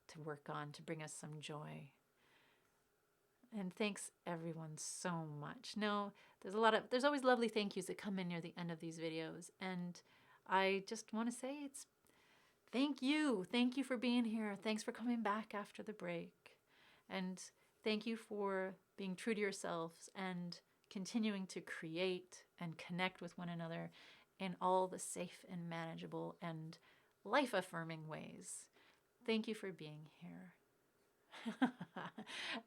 to work on to bring us some joy. And thanks everyone so much. No, there's always lovely thank yous that come in near the end of these videos. And I just want to say thank you. Thank you for being here. Thanks for coming back after the break. And thank you for being true to yourselves and continuing to create and connect with one another in all the safe and manageable and life-affirming ways. Thank you for being here.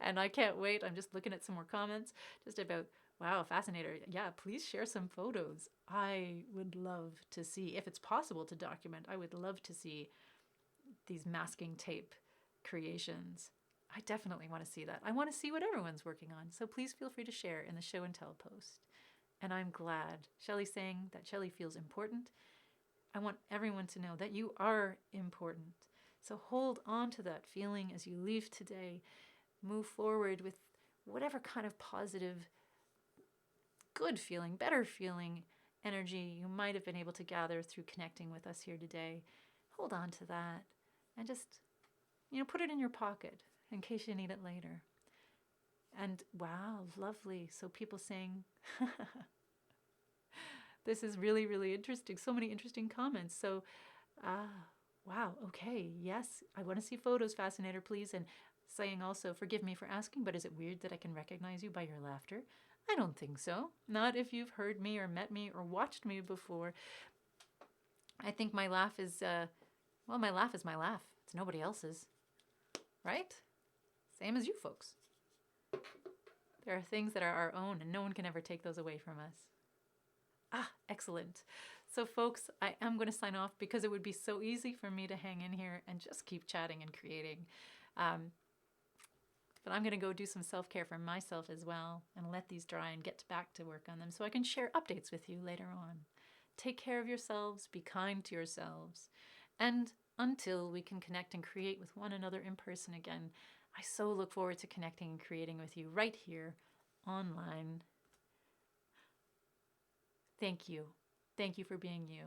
And I can't wait. I'm just looking at some more comments just about, wow, fascinator. Yeah, please share some photos. I would love to see, if it's possible to document, I would love to see these masking tape creations. I definitely want to see that. I want to see what everyone's working on. So please feel free to share in the show and tell post. And I'm glad Shelley's saying that Shelley feels important. I want everyone to know that you are important. So hold on to that feeling as you leave today. Move forward with whatever kind of positive, good feeling, better feeling energy you might have been able to gather through connecting with us here today. Hold on to that and just, put it in your pocket in case you need it later. And wow, lovely. So people saying, this is really, really interesting. So many interesting comments. So, wow, okay, yes, I want to see photos, Fascinator, please. And saying also, forgive me for asking, but is it weird that I can recognize you by your laughter? I don't think so. Not if you've heard me or met me or watched me before. I think my laugh is, my laugh is my laugh. It's nobody else's, right? Same as you folks. There are things that are our own, and no one can ever take those away from us. Excellent. So folks, I am going to sign off because it would be so easy for me to hang in here and just keep chatting and creating. But I'm going to go do some self-care for myself as well and let these dry and get back to work on them so I can share updates with you later on. Take care of yourselves, be kind to yourselves, and until we can connect and create with one another in person again, I so look forward to connecting and creating with you right here online. Thank you. Thank you for being you.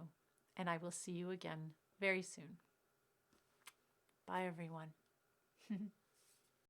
And I will see you again very soon. Bye, everyone.